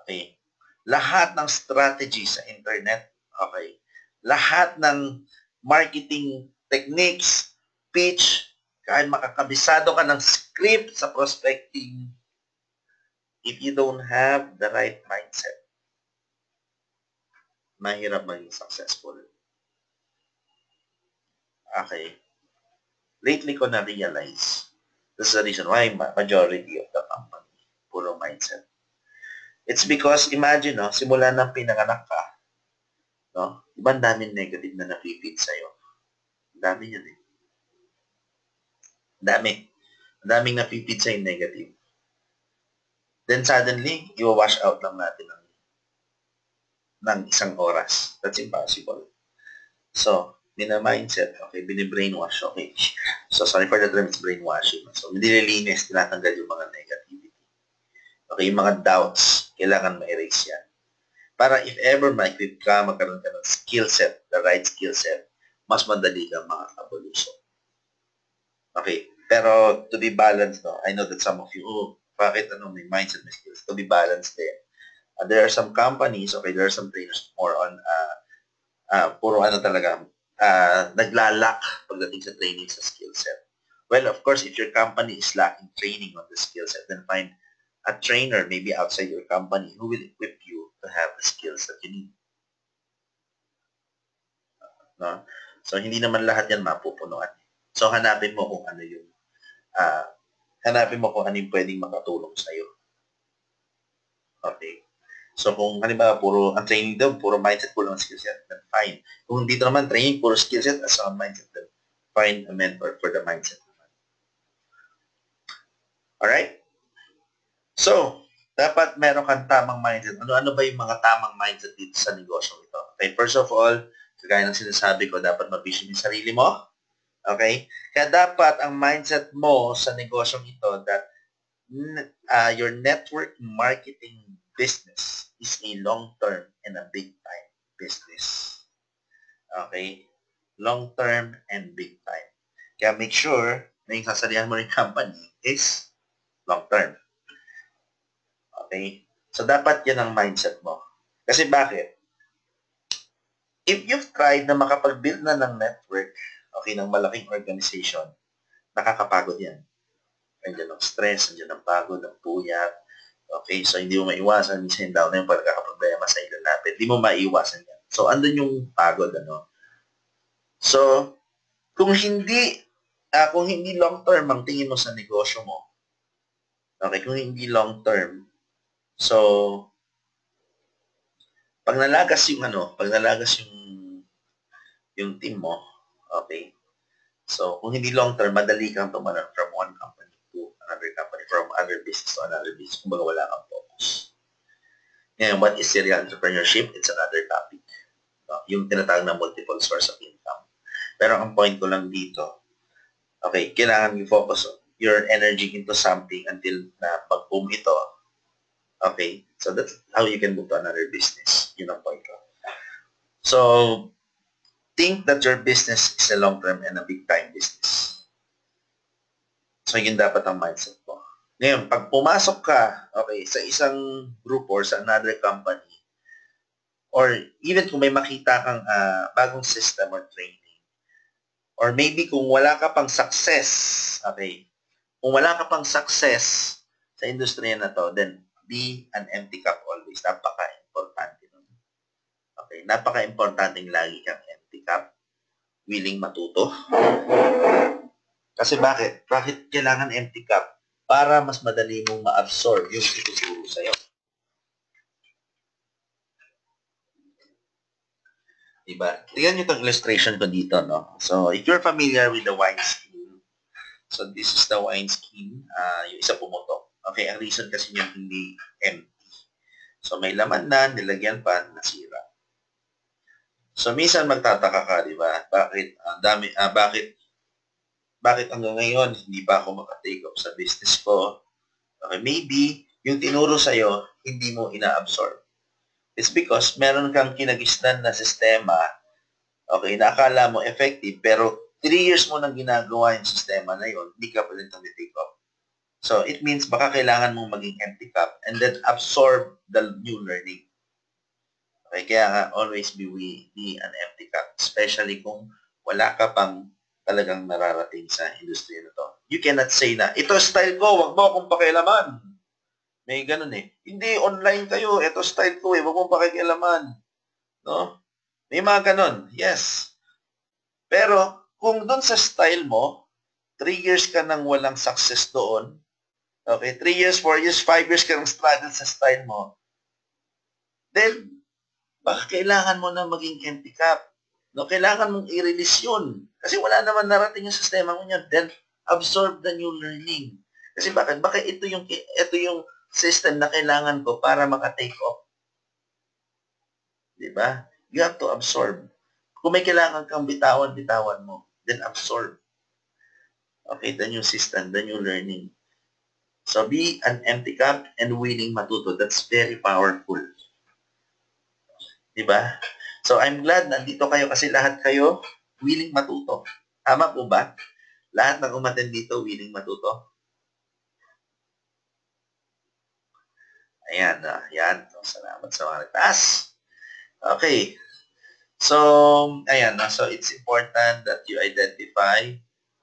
okay, lahat ng strategy sa internet, okay, lahat ng marketing techniques, pitch, kahit makakabisado ka ng script sa prospecting, if you don't have the right mindset, mahirap maging successful. Okay. Lately ko na-realize, that's the reason why majority of the company, puro mindset. It's because, imagine, no, simula ng pinanganak ka, no, diba ang daming negative na napipit sa'yo? Ang dami yan eh. Dami. Ang daming napipit sa'yo negative. Then suddenly, i-wash out lang natin ng isang oras. That's impossible. So, mindset, okay, bini-brainwash, okay. So, sorry for the term, it's brainwashing. So, nililinis, tinatanggal yung mga negativity. Okay, yung mga doubts, kailangan ma-erase yan. Para if ever ma-equip ka, magkaroon ka ng skill set, the right skill set, mas madali kang makakabulusok. Okay, pero to be balanced, no, I know that some of you, bakit may mindset, may skills, to be balanced din. There are some companies, okay, there are some trainers more on, puro talaga, naglalak pagdating sa training sa skill set. Well, of course, if your company is lacking training on the skill set, then find a trainer maybe outside your company who will equip you to have the skills that you need. No? So, hindi naman lahat yan mapupunuan. So, hanapin mo kung ano yung pwedeng makatulong sa'yo. Okay. So, kung halimbawa, ang training daw, puro mindset, puro skill set, then fine. Kung dito naman, training, puro skill set, as a mindset, then find a mentor for the mindset. Alright? So, dapat meron kang tamang mindset. Ano ba yung mga tamang mindset dito sa negosyo ito? Okay, first of all, kagaya ng sinasabi ko, dapat mag-vision yung sarili mo. Okay? Kaya dapat ang mindset mo sa negosyong ito that your network marketing business is a long-term and a big-time business. Okay? Long-term and big-time. Kaya make sure na yung sasalihan mo rin company is long-term. Okay? So, dapat yan ang mindset mo. Kasi bakit? If you've tried na makapag-build na ng network, okay, ng malaking organization, nakakapagod yan. Nandiyan ang stress, nandiyan ang pagod, ang puyat. Okay, so hindi mo maiwasan. Minsan yung down na yung pagkakaproblema sa ilalapit. Hindi mo maiwasan yan. So, andun yung pagod, ano? So, kung hindi long-term ang tingin mo sa negosyo mo, okay, kung hindi long-term, so, pag nalagas yung team mo, okay, so, kung hindi long-term, madali kang tumanan from one company to another company, from other business to another business, kung baga wala kang focus. Ngayon, what is serial entrepreneurship? It's another topic. No? Yung tinatawag na multiple source of income. Pero ang point ko lang dito, okay, kailangan i-focus your energy into something until na pag-boom ito. Okay? So that's how you can move to another business. Yun ang point ko. So, think that your business is a long-term and a big-time business. So, yun dapat ang mindset mo. Ngayon, pag pumasok ka, okay, sa isang group or sa another company, or even kung may makita kang bagong system or training, or maybe kung wala ka pang success, okay, kung wala ka pang success sa industriya na to, then be an empty cup always. Napaka-importante nun. Okay, napaka-importanteng lagi kang empty cup, willing matuto. Kasi bakit? Bakit kailangan empty cup? Para mas madali mong ma-absorb yung ituturo sa'yo. Diba? Tingnan nyo itong illustration ko dito, no? So, if you're familiar with the wine skin, so this is the wine skin, yung isa pumutok. Okay, ang reason kasi yung hindi empty. So, may laman na, nilagyan pa, nasira. So, minsan magtataka ka, di ba? Bakit hanggang ngayon hindi pa ako maka-take off sa business ko? Okay, maybe yung tinuro sa'yo, hindi mo ina-absorb. It's because meron kang kinagisnan na sistema, okay, na akala mo effective, pero 3 years mo nang ginagawa yung sistema na yun, hindi ka pa rin take off. So, it means baka kailangan mong maging empty cup and then absorb the new learning. Okay, kaya nga, always be an empty cup, especially kung wala ka pang talagang nararating sa industriya na to. You cannot say na, ito style ko, wag mo akong pakialaman. May ganun eh. Hindi, online kayo, ito style ko eh, wag mong pakialaman. No? May mga ganun, yes. Pero, kung doon sa style mo, 3 years ka nang walang success doon, okay, 3 years, 4 years, 5 years ka nang struggle sa style mo, then, baka kailangan mo na maging empty cup. No, kailangan mong i-release yun. Kasi wala naman narating yung sistema mo niya. Then, absorb the new learning. Kasi bakit? Baka ito yung system na kailangan ko para maka-take off. Diba? You have to absorb. Kung may kailangan kang bitawan mo. Then absorb. Okay, the new system, the new learning. So, be an empty cup and willing matuto. That's very powerful. Diba? So, I'm glad nandito kayo kasi lahat kayo willing matuto. Tama po ba? Lahat ng umattend dito willing matuto. Ayan, yan. So, salamat sa mga nagtaas. Okay. So, ayan. So, it's important that you identify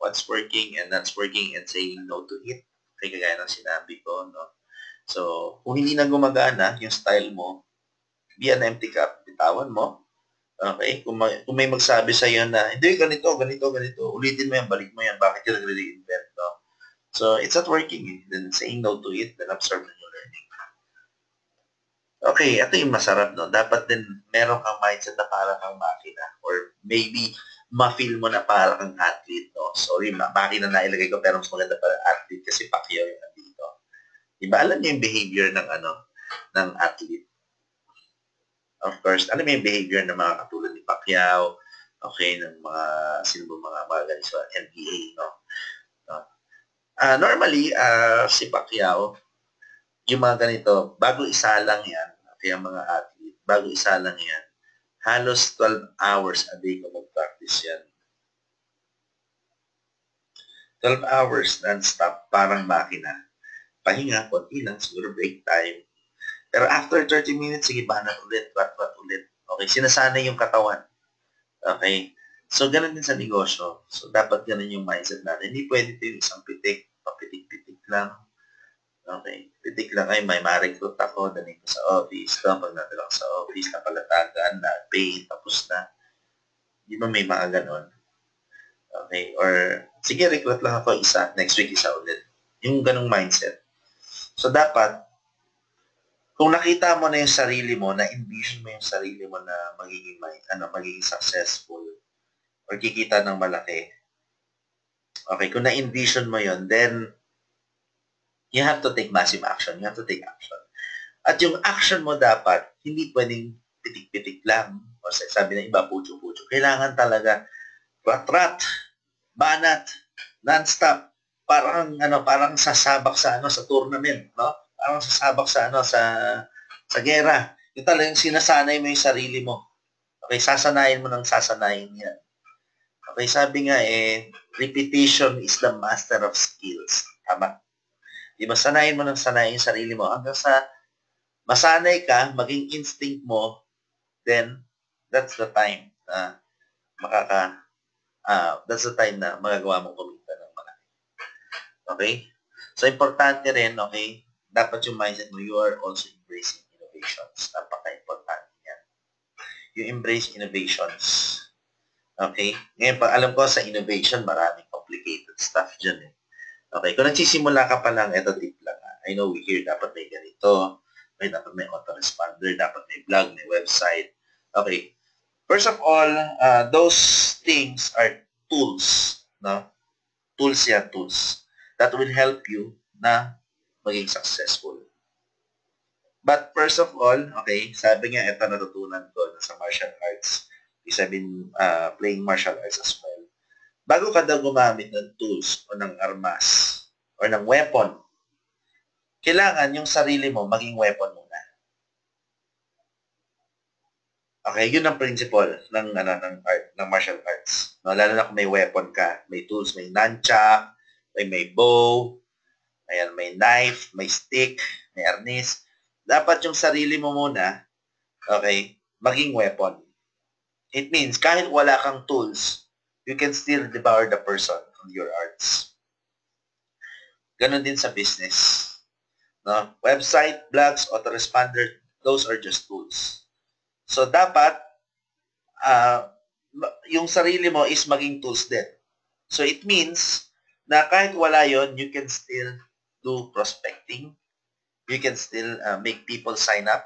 what's working and not working and saying no to it. Okay, kagaya ng sinabi ko, no? So, kung hindi na gumagana yung style mo, be an empty cup. Bitawan mo. Okay? Kung may magsabi sa iyo na, hindi, ganito, ulitin mo yan, balik mo yan, bakit yung nagre-reinvent, no? So, it's not working eh. Then, saying no to it, then absorb the new learning. Okay, ito yung masarap, no? Dapat din, meron kang mindset na parang kang makina or maybe, ma-feel mo na parang kang athlete, no? Sorry, makina na ilagay ko, pero mas maganda para athlete kasi Pacquiao yung nandito. Diba, alam niyo yung behavior ng athlete? Of course, alam mo yung behavior ng mga katulad ni Pacquiao, okay, ng mga, sino ba mga ganito sa NBA, no? Normally, si Pacquiao, yung mga ganito, bago isa lang yan, okay, ang mga athlete, bago isa lang yan, halos 12 hours a day ko mag-practice yan. 12 hours non-stop, parang makina. Pahinga, konti lang, siguro break time. Pero after 30 minutes, sige, banat ulit, wat ulit. Okay, sinasanay yung katawan. Okay? So, ganun din sa negosyo. So, dapat ganun yung mindset natin. Hindi pwede ito yung isang pitik, papitik-pitik lang. Okay? Pitik lang, ay, may ma-recruit ako, danin ko sa office. So, pag nadala ko sa office, napalatagan, na-pay, tapos na. Di ba may mga ganun? Okay? Or, sige, recruit lang ako isa, next week isa ulit. Yung ganung mindset. So, dapat, kung nakita mo na yung sarili mo, na-envision mo yung sarili mo na magiging successful or kikita ng malaki, okay, kung na-envision mo yon, then you have to take massive action. You have to take action. At yung action mo dapat, hindi pwedeng pitik-pitik lang. O sabi ng iba, pucho-pucho. Kailangan talaga rat-rat, banat, non-stop. Parang sasabak sa tournament, no? Parang sasabak sa gera. Yung talagang sinasanay mo yung sarili mo. Okay, sasanayin mo ng sasanayin yan. Okay, sabi nga repetition is the master of skills. Tama? Diba, sanayin mo ng sanayin yung sarili mo hanggang sa masanay ka, maging instinct mo, then that's the time na that's the time na magagawa mong kumita ng malaki. Okay? So, importante rin, okay, dapat yung mindset mo, you are also embracing innovations. Napaka-importante yan. You embrace innovations. Okay? Ngayon, alam ko sa innovation, maraming complicated stuff dyan eh. Okay, kung nagsisimula ka pa lang, eto tip lang. I know we hear dapat may ganito, dapat may autoresponder, dapat may blog, may website. Okay, First of all, those things are tools, no? Tools yan, tools that will help you na maging successful. But first of all, okay, sabi nga, ito natutunan ko sa martial arts. Because I've been playing martial arts as well. Bago ka daw gumamit ng tools o ng armas or ng weapon, kailangan yung sarili mo maging weapon muna. Okay, yun ang principle ng art, ng martial arts. No, lalo na kung may weapon ka, may tools, may nunchuck, may bow, ayan, may knife, may stick, may arnis. Dapat yung sarili mo muna, okay, maging weapon. It means kahit wala kang tools, you can still devour the person from your arts. Ganon din sa business. No? Website, blogs, autoresponder, those are just tools. So, dapat, yung sarili mo is maging tools din. So, it means na kahit wala yon, you can still do prospecting. You can still make people sign up.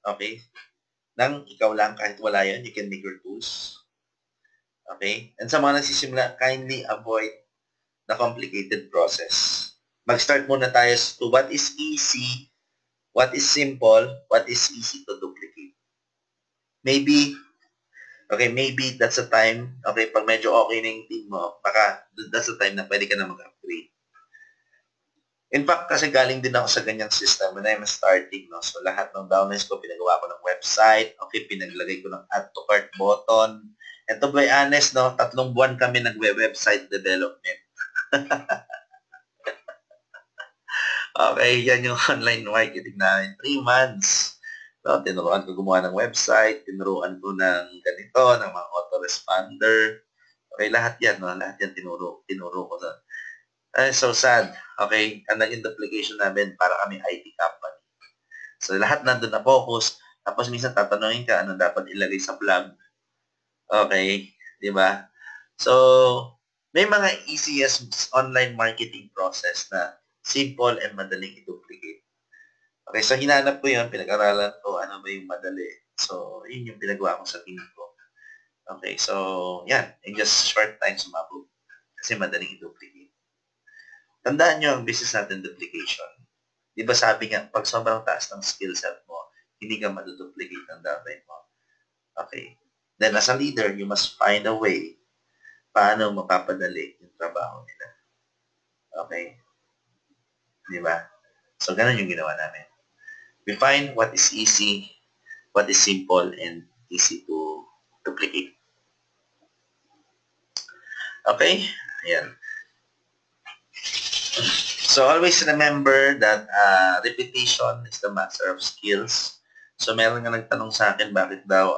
Okay? Nang ikaw lang, kahit wala yon, you can make your tools. Okay? And sa mga nagsisimula, kindly avoid the complicated process. Mag-start muna tayo to what is easy, what is simple, what is easy to duplicate. Maybe that's the time, okay, pag medyo okay na yung team mo, baka that's the time na pwede ka na mag-upgrade. In fact, kasi galing din ako sa ganyang system when I'm starting, no? So, lahat ng downlines ko, pinagawa ko ng website, okay, pinaglagay ko ng add to cart button. And to be honest, no, 3 buwan kami nagwe-website development. Okay, yan yung online marketing namin. 3 months. So, tinuruan ko gumawa ng website, tinuruan ko ng ganito, ng mga autoresponder. Okay, lahat yan, no? Lahat yan tinuro ko sa. So sad. Okay, ang naging duplication namin para kami IT company. So, lahat nandun na focus. Tapos minsan tatanungin ka, ano dapat ilagay sa blog. Okay, di ba? So, may mga easiest online marketing process na simple and madaling i-duplicate. Okay, so hinanap ko yun, pinag-aralan ko ano ba yung madali. So, yun yung pinagawa ko sa team ko. Okay, so, yan. In just short time, sumabog. Kasi madaling i-duplicate. Tandaan nyo ang business natin, duplication. Di ba sabi nga, pag sobrang taas ng skill set mo, hindi ka maduduplicate ng dati mo. Okay. Then, as a leader, you must find a way paano mapapadali yung trabaho nila. Okay? Di ba? So, ganun yung ginawa namin. We find what is easy, what is simple, and easy to duplicate. Okay? Ayan. So, always remember that repetition is the master of skills. So, meron nga nagtanong sa akin bakit daw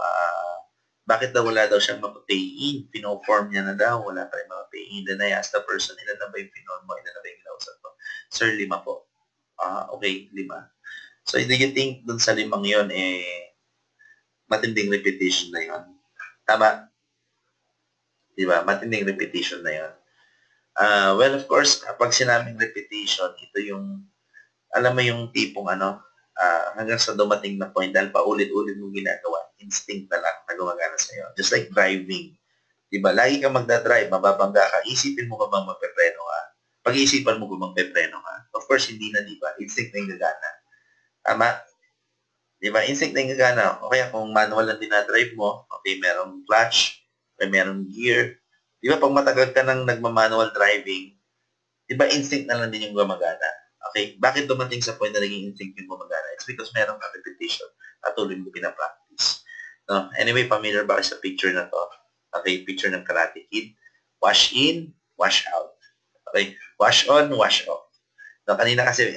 wala daw siyang mapapay-in. Pino-form niya na daw, wala pa rin mapapay-in. Then I asked the person, ilan na ba yung pinon mo? Ilan na ba yung kinausap mo? Sir, 5 po. Okay, 5. So, do you think dun sa 5 yon matinding repetition na yon? Tama? Diba? Matinding repetition na yon. Well, of course, pag sinabing repetition, ito yung, alam mo yung tipong hanggang sa dumating na point, dahil paulit-ulit mong ginagawa, instinct na lang na gumagana sa'yo. Just like driving. Diba? Lagi kang magdadrive, mababangga ka, isipin mo ka bang magpepreno ka? Pag-iisipan mo kung magpepreno ka? Of course, hindi na, diba? Instinct na yung gagana. Tama? Diba? Instinct na yung gagana. O kaya kung manual lang dinadrive mo, okay, merong clutch, okay, merong gear. Diba? Pag matagal ka nang nagmamanual driving, diba instinct na lang din yung gumagana? Okay? Bakit dumating sa point na naging instinct yung gumagana? It's because merong repetition at tuloy mo pinapractice. No? Anyway, familiar ba kayo sa picture na to? Okay, picture ng Karate Kid. Wash in, wash out. Okay, wash on, wash off. No, kanina kasi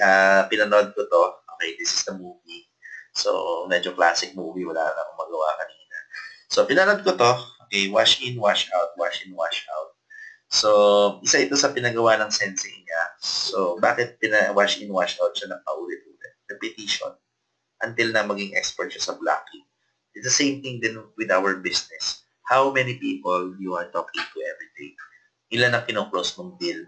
pinanood ko to. Okay, this is the movie. So, medyo classic movie. Wala na akong magawa kanina. So, pinanood ko to. Okay, wash in, wash out, wash in, wash out. So, isa ito sa pinagawa ng sensei niya. So, bakit wash in, wash out siya ng paulit-ulit? Repetition. Until na maging expert siya sa blocking. It's the same thing din with our business. How many people you are talking to every day? Ilan ang kino-close mong deal?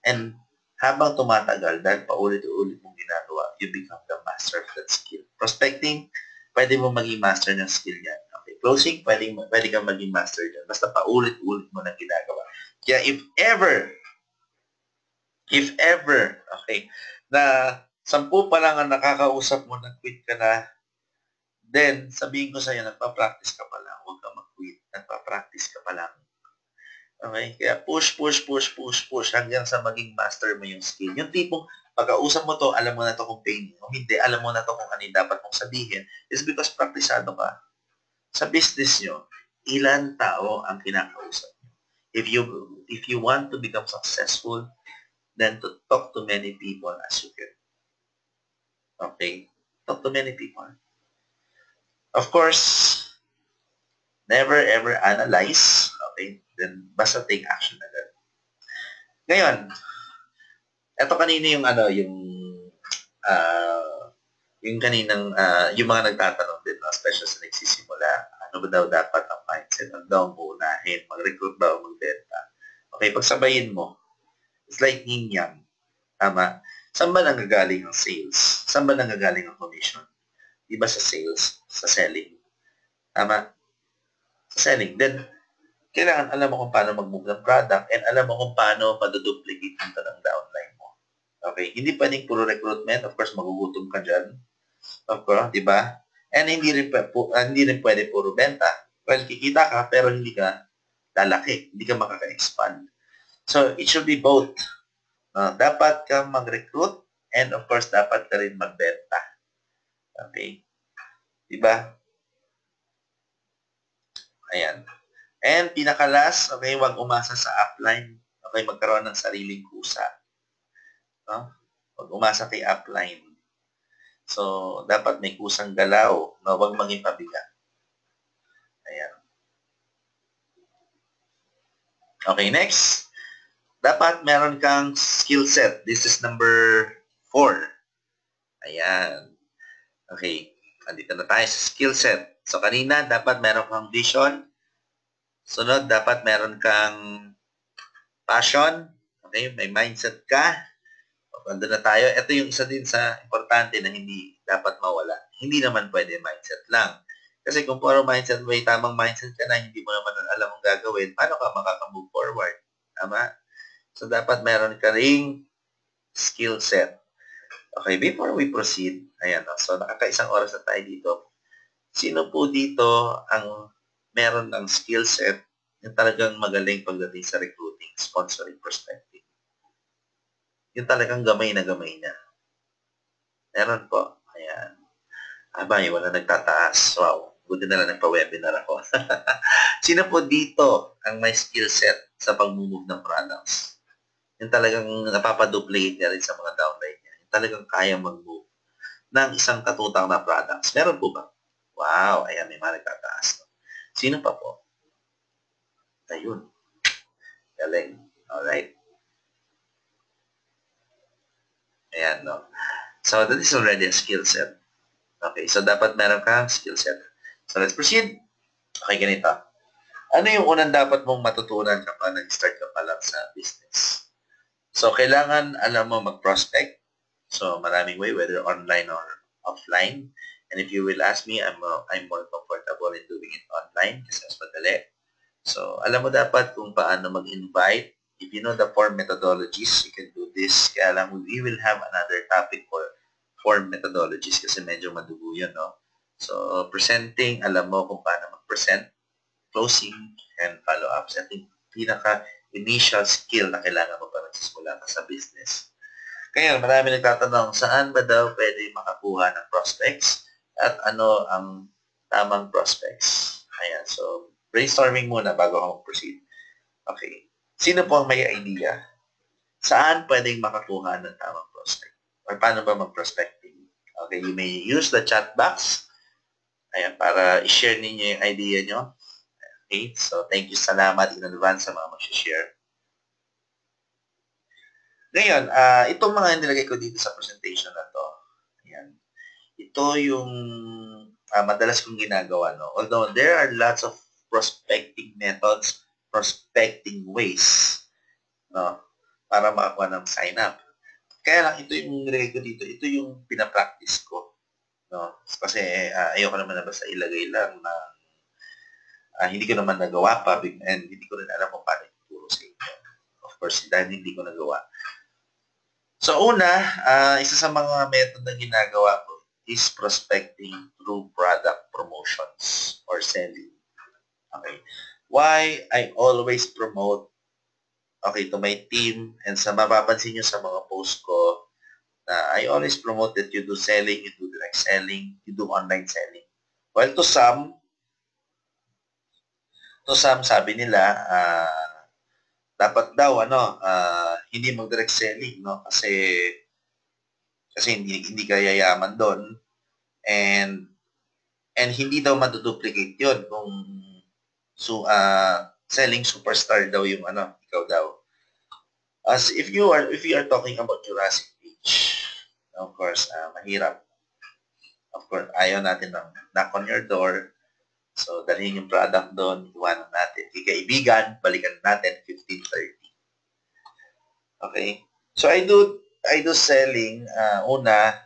And habang tumatagal, dahil paulit-ulit mong ginagawa, you become the master of that skill. Prospecting, pwede mo maging master ng skill yan. Okay. Closing, pwede kang maging master dyan. Basta paulit-ulit mo nang ginagawa. Kaya if ever, okay, na 10 pa lang ang nakakausap mo, nag-quit ka na, then sabihin ko sa'yo, nagpa-practice ka pa lang, huwag kang mag-quit. Nagpa-practice ka pa lang. Okay? Kaya push hanggang sa maging master mo yung skill. Yung tipong pagkausap mo to, alam mo na to kung pain o hindi, alam mo na to kung ano yung dapat mong sabihin, is because praktisado ka. Sa business nyo, ilan tao ang kinakausap nyo? If you want to become successful, then to talk to many people as you can. Okay? Talk to many people. Of course, never ever analyze. Okay? Then basta take action agad. Ngayon, eto kanina yung yung kaninang, yung mga nagtatanong din, especially sa nagsisimula, ano ba daw dapat ang mindset? Ano daw ang uunahin? Mag-recruit ba o magbenta? Okay, pagsabayin mo, it's like yin yang. Tama? Saan ba nanggagaling ang sales? Saan ba nanggagaling ang commission? Di ba sa sales? Sa selling? Tama? Sa selling. Then, kailangan alam mo kung paano mag-move ng product and alam mo kung paano paduduplicate yung ng downline mo. Okay? Hindi pwedeng puro recruitment. Of course, magugutom ka dyan. Of course, di ba? And hindi rin pwede puro benta. Well, kikita ka, pero hindi ka lalaki. Hindi ka makaka-expand. So, it should be both. Dapat kang mag-recruit and of course, dapat ka rin magbenta. Okay? Diba? Ayan. And pinakalas, okay, huwag umasa sa upline. Okay, magkaroon ng sariling kusa. No? Huwag umasa kay upline. So, dapat may kusang galaw. No? Huwag maging pabigat. Ayan. Okay, next. Dapat meron kang skill set. This is number 4. Ayan. Okay. Andito na tayo sa skill set. So, kanina, dapat meron kang vision. Sunod, dapat meron kang passion. Okay, may mindset ka. Ando na tayo. Ito yung isa din sa importante na hindi dapat mawala. Hindi naman pwede mindset lang. Kasi kung puro mindset, may tamang mindset ka na, hindi mo naman alam ang gagawin, paano ka makaka-move forward? Tama? So, dapat meron ka ring skill set. Okay, before we proceed, ayan, so nakaka-isang oras na tayo dito. Sino po dito ang meron ng skill set yung talagang magaling pagdating sa recruiting, sponsoring perspective? Yung talagang gamay na gamay niya. Meron po. Ayan. Abay, wala nagtataas. Wow. Buti na lang nagpa-webinar ako. Sino po dito ang may skill set sa pag-move ng products? Yung talagang napapaduplicate niya rin sa mga downline niya. Yung talagang kaya mag-move ng isang katutang na products. Meron po ba? Wow. Ayan, may mga nagtataas. Sino pa po? Ayun. Galing. Alright. Ayan, no? So, that is already a skill set. Okay, so dapat meron kang skill set. So, let's proceed. Okay, ganito. Ano yung unang dapat mong matutunan kapag nag-start ka pa lang sa business? So, kailangan alam mo mag-prospect. So, maraming way, whether online or offline. And if you will ask me, I'm more comfortable in doing it online kasi mas madali. So, alam mo dapat kung paano mag-invite. If you know the 4 methodologies, you can do this. Kaya lang, we will have another topic for 4 methodologies kasi medyo madugo yun, no? So, presenting, alam mo kung paano mag-present, closing, and follow-ups. I think pinaka-initial skill na kailangan mo para magsisimula ka sa business. Kaya marami nagtatanong, saan ba daw pwede makakuha ng prospects at ano ang tamang prospects? Ayan, so brainstorming muna bago ako proceed. Okay. Sino po ang may idea? Saan pwedeng makakuha ng tamang prospect? Or paano ba mag-prospecting? Okay, you may use the chat box. Ayan, para i-share ninyo yung idea nyo. Okay, so thank you, salamat in advance sa mga mag-share. Ngayon, itong mga nilagay ko dito sa presentation na to. Ayan. Ito yung madalas kong ginagawa, no? Although there are lots of prospecting methods, prospecting ways, no? Para makakuha ng sign up. Kaya lang, ito yung nilagay ko dito. Ito yung pinapractice ko, no? Kasi ayoko naman na basta ilagay lang na Hindi ko naman nagawa pa and hindi ko rin alam kung paano ituturo sa inyo. Of course, dahil hindi ko nagawa. So una, isa sa mga method na ginagawa ko is prospecting through product promotions or selling. Okay. Why I always promote to my team and sa mapapansin nyo sa mga post ko, I always promote that you do selling, you do direct selling, you do online selling. Well, to some, sabi nila, dapat daw, hindi mag-direct selling, no? Kasi hindi ka yayaman doon. And hindi daw maduduplicate yun kung selling superstar daw yung ikaw daw. As if you are talking about Jurassic Age, of course, mahirap. Of course, ayaw natin ng knock on your door. So, dalhin yung product doon, iwanan natin. Kaibigan, balikan natin 15:30. Okay? So, I do selling. Una,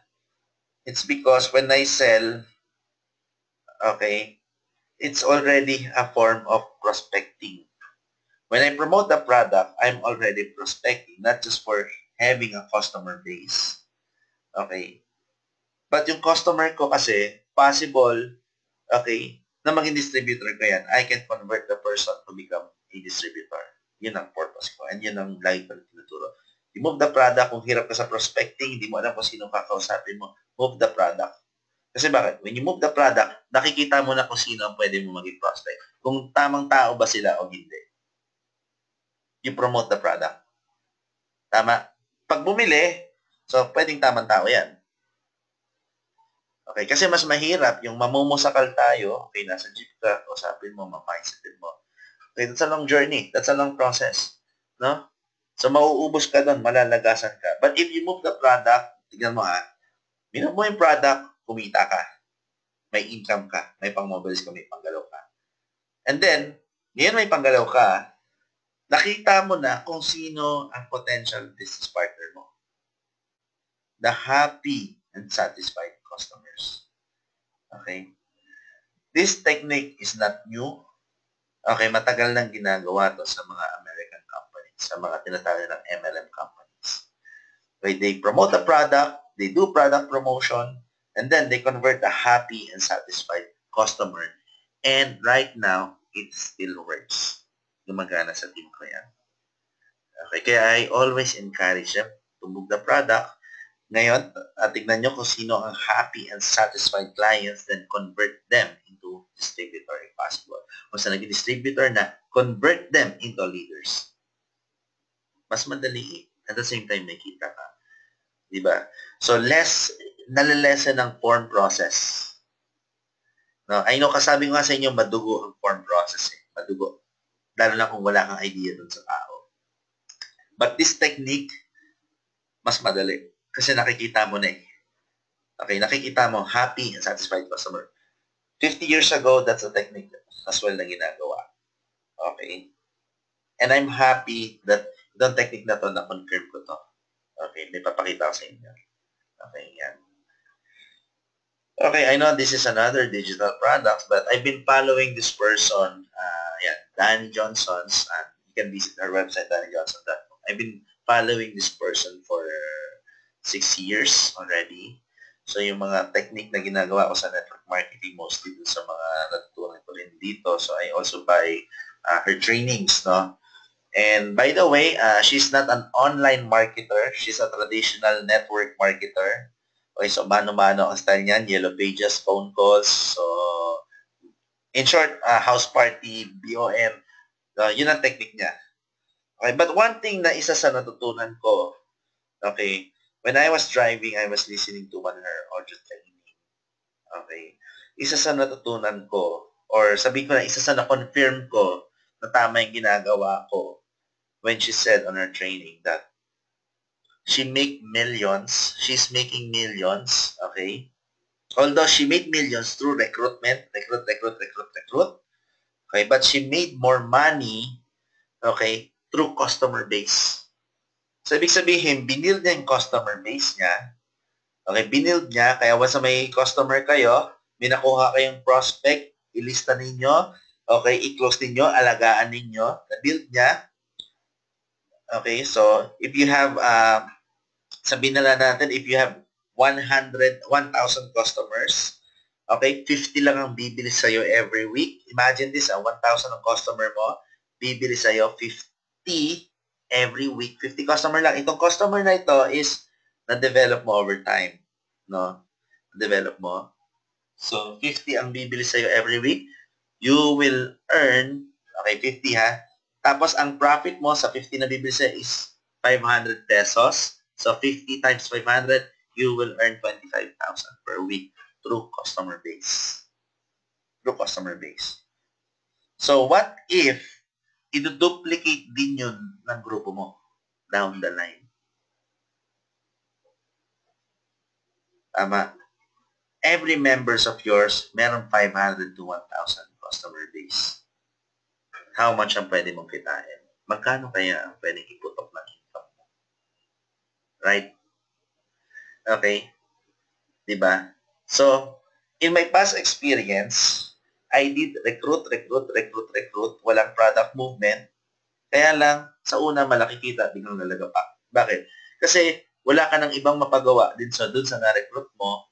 it's because when I sell, okay, it's already a form of prospecting. When I promote the product, I'm already prospecting, not just for having a customer base. Okay? But yung customer ko kasi, possible, okay, na maging distributor ko yan, I can convert the person to become a distributor. Yun ang purpose ko. And yun ang lagi ko tinuturo. You move the product, kung hirap ka sa prospecting, hindi mo alam kung sino kakausapin mo, move the product. Kasi bakit? When you move the product, nakikita mo na kung sino ang pwede mo maging prospect. Kung tamang tao ba sila o hindi. You promote the product. Tama? Pag bumili, so pwedeng tamang tao yan. Okay, kasi mas mahirap yung mamumusakal tayo, okay, nasa jeep ka, usapin mo, mamindsetin mo. Okay, that's a long journey. That's a long process. No? So, mauubos ka doon, malalagasan ka. But if you move the product, tignan mo minum mo yung product, kumita ka. May income ka. May pang-mobiles ka, may panggalaw ka. And then, ngayon may panggalaw ka, nakita mo na kung sino ang potential business partner mo. The happy and satisfied customers. Okay? This technique is not new. Okay, matagal nang ginagawa to sa mga American companies, sa mga tinatawag ng MLM companies. Okay, they promote the product, they do product promotion, and then they convert a happy and satisfied customer. And right now, it still works. Gumagana sa team ko yan. Okay, kaya I always encourage them to move the product. Ngayon, tignan nyo kung sino ang happy and satisfied clients, then convert them into distributor if possible. Kung sa naging distributor na, convert them into leaders. Mas madali at the same time, may kita ka. Diba? So, nalilesen ng form process. No, I know, kasabi ko nga sa inyo, madugo ang form process. Madugo. Lalo na kung wala kang idea dun sa tao. But this technique, mas madali. Kasi nakikita mo na Okay, nakikita mo, happy and satisfied customer. 50 years ago, that's a technique as well na ginagawa. Okay? And I'm happy that itong technique na to, na-confirm ko to. Okay, may papakita ko sa inyo. Okay, yan. Okay, I know this is another digital product, but I've been following this person, Danny Johnson's, and you can visit our website, dannyjohnson.com. I've been following this person for 6 years already. So, yung mga technique na ginagawa ko sa network marketing, mostly dun sa mga natutunan ko rin dito. So, I also buy her trainings, no? And by the way, she's not an online marketer. She's a traditional network marketer. Okay, so mano-mano ang style niyan, yellow pages, phone calls. So, in short, house party, BOM, yun ang technique niya. Okay, but one thing na isa sa natutunan ko, okay, when I was driving, I was listening to one of her audio training. Okay, isa sa natutunan ko, or sabihin ko na isa sa na-confirm ko na tama yung ginagawa ko when she said on her training that she's making millions, okay? Although she made millions through recruitment, recruit. Okay, but she made more money, okay, through customer base. So, ibig sabihin, binild niya yung customer base niya. Okay, binild niya. Kaya once may customer kayo, may nakuha kayong prospect, ilista ninyo, Okay, i-close ninyo, alagaan ninyo, na-build niya. Okay, so if you have, sabihin na lang natin, if you have 1,000 customers, okay, 50 lang ang bibili sa'yo every week. Imagine this, 1,000 ang customer mo, bibili sa'yo 50 every week. 50 customer lang. Itong customer na ito is na-develop mo over time. No? Na-develop mo. So, 50 ang bibili sa'yo every week. You will earn, okay, 50 ha. Tapos, ang profit mo sa 50 na bibili sa'yo is 500 pesos. So, 50 times 500, you will earn 25,000 per week through customer base. Through customer base. So, what if i-duplicate din yun ng grupo mo down the line? Tama. Every members of yours, meron 500 to 1,000 customer base. How much ang pwede mong kitain? Magkano kaya ang pwedeng iputok ng income mo? Right? Okay? Diba? So, in my past experience, I did recruit. Walang product movement. Kaya lang, sa una malaki kita, biglang nalagapak. Bakit? Kasi wala ka ng ibang mapagawa dun sa na-recruit mo,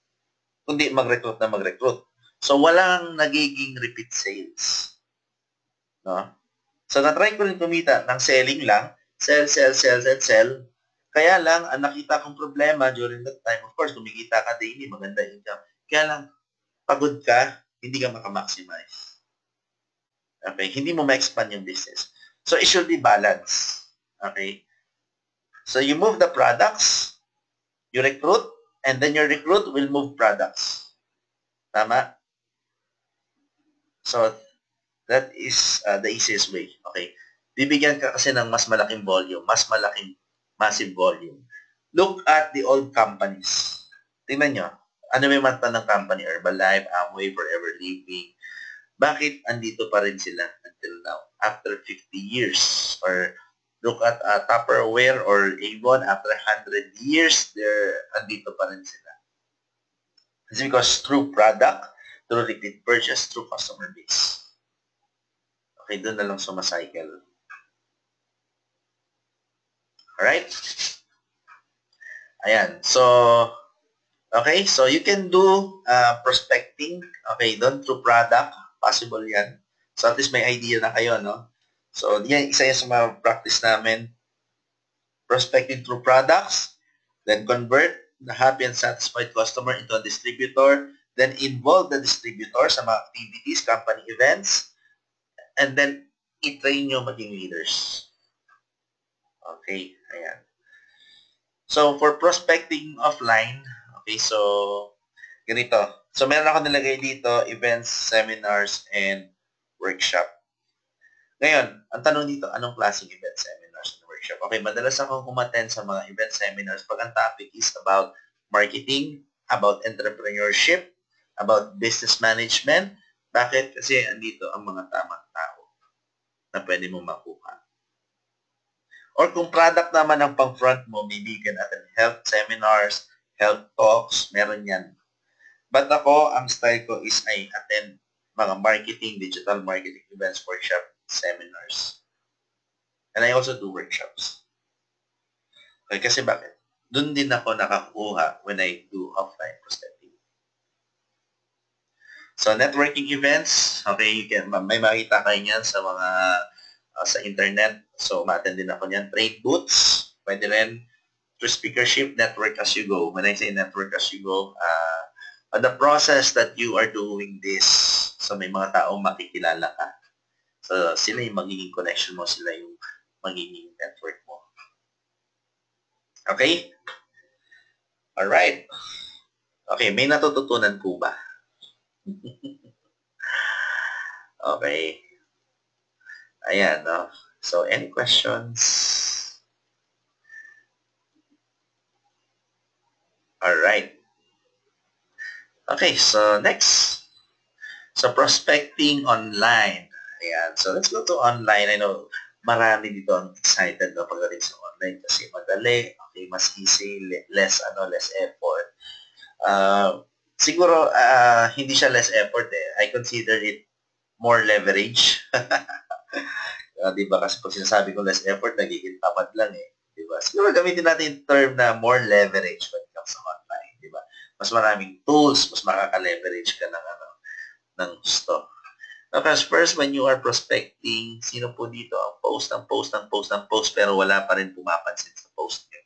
kundi mag-recruit. So, walang nagiging repeat sales. No? So, na-try ko rin kumita ng selling lang. Sell. Kaya lang, ang nakita kong problema during that time, of course, kumikita ka daily, maganda income. Kaya lang, pagod ka, hindi ka makamaximize. Okay? Hindi mo ma-expand yung business. So, it should be balanced. Okay? So, you move the products, you recruit, and then your recruit will move products. Tama? So, that is the easiest way. Okay? Bibigyan ka kasi ng mas malaking volume, massive volume. Look at the old companies. Tingnan nyo. Ano may mata ng company? Herbalife, Amway, Forever Living. Bakit andito pa rin sila until now? After 50 years. Or look at Tupperware or Avon. After 100 years, andito pa rin sila. It's because through product, through repeat purchase, through customer base. Okay, doon na lang sumacycle. Alright? Ayan. So, okay. So, you can do prospecting. Okay, doon through product. Possible yan. So, at least may idea na kayo, no? So, yan, isa yan sa mga practice namin. Prospecting through products. Then, convert the happy and satisfied customer into a distributor. Then, involve the distributor sa mga activities, company events. And then, i-train nyo maging leaders. Okay, ayan. So, for prospecting offline, okay, so, ganito. So, meron ako nilagay dito, events, seminars, and workshop. Ngayon, ang tanong dito, anong klaseng events, seminars, and workshop? Okay, madalas akong umattend sa mga event seminars pag ang topic is about marketing, about entrepreneurship, about business management. Bakit? Kasi andito ang mga tamang tao na pwede mong makuha. Or kung product naman ang pang-front mo, maybe you can attend health seminars, health talks, meron yan. But ako, ang style ko is I attend mga marketing, digital marketing events, workshop, seminars. And I also do workshops. Okay, kasi bakit? Doon din ako nakakuha when I do offline prospecting. So, networking events, okay, may makita kayo niyan sa mga sa internet. So, ma-attend din ako niyan. Trade booths, pwede rin. Through speakership, network as you go. When I say network as you go, the process that you are doing this, so may mga taong makikilala ka. So, sila yung magiging connection mo, sila yung magiging network mo. Okay? Alright. Okay, may natututunan po ba? Okay. Ayan, no? So, any questions? Alright. Okay, so next. So, prospecting online. Ayan. So, let's go to online. I know, marami dito ang excited na pagdating sa online kasi madali, okay, mas easy, less effort. Siguro, hindi siya less effort eh. I consider it more leverage. Di ba? Kasi pag sinasabi ko less effort, nagiging tamad lang eh. Di ba? Siguro gamitin natin yung term na more leverage when it comes to online. Di ba? Mas maraming tools, mas makaka-leverage ka ng gusto. Because first, when you are prospecting, sino po dito ang post pero wala pa rin pumapansin sa post niyo?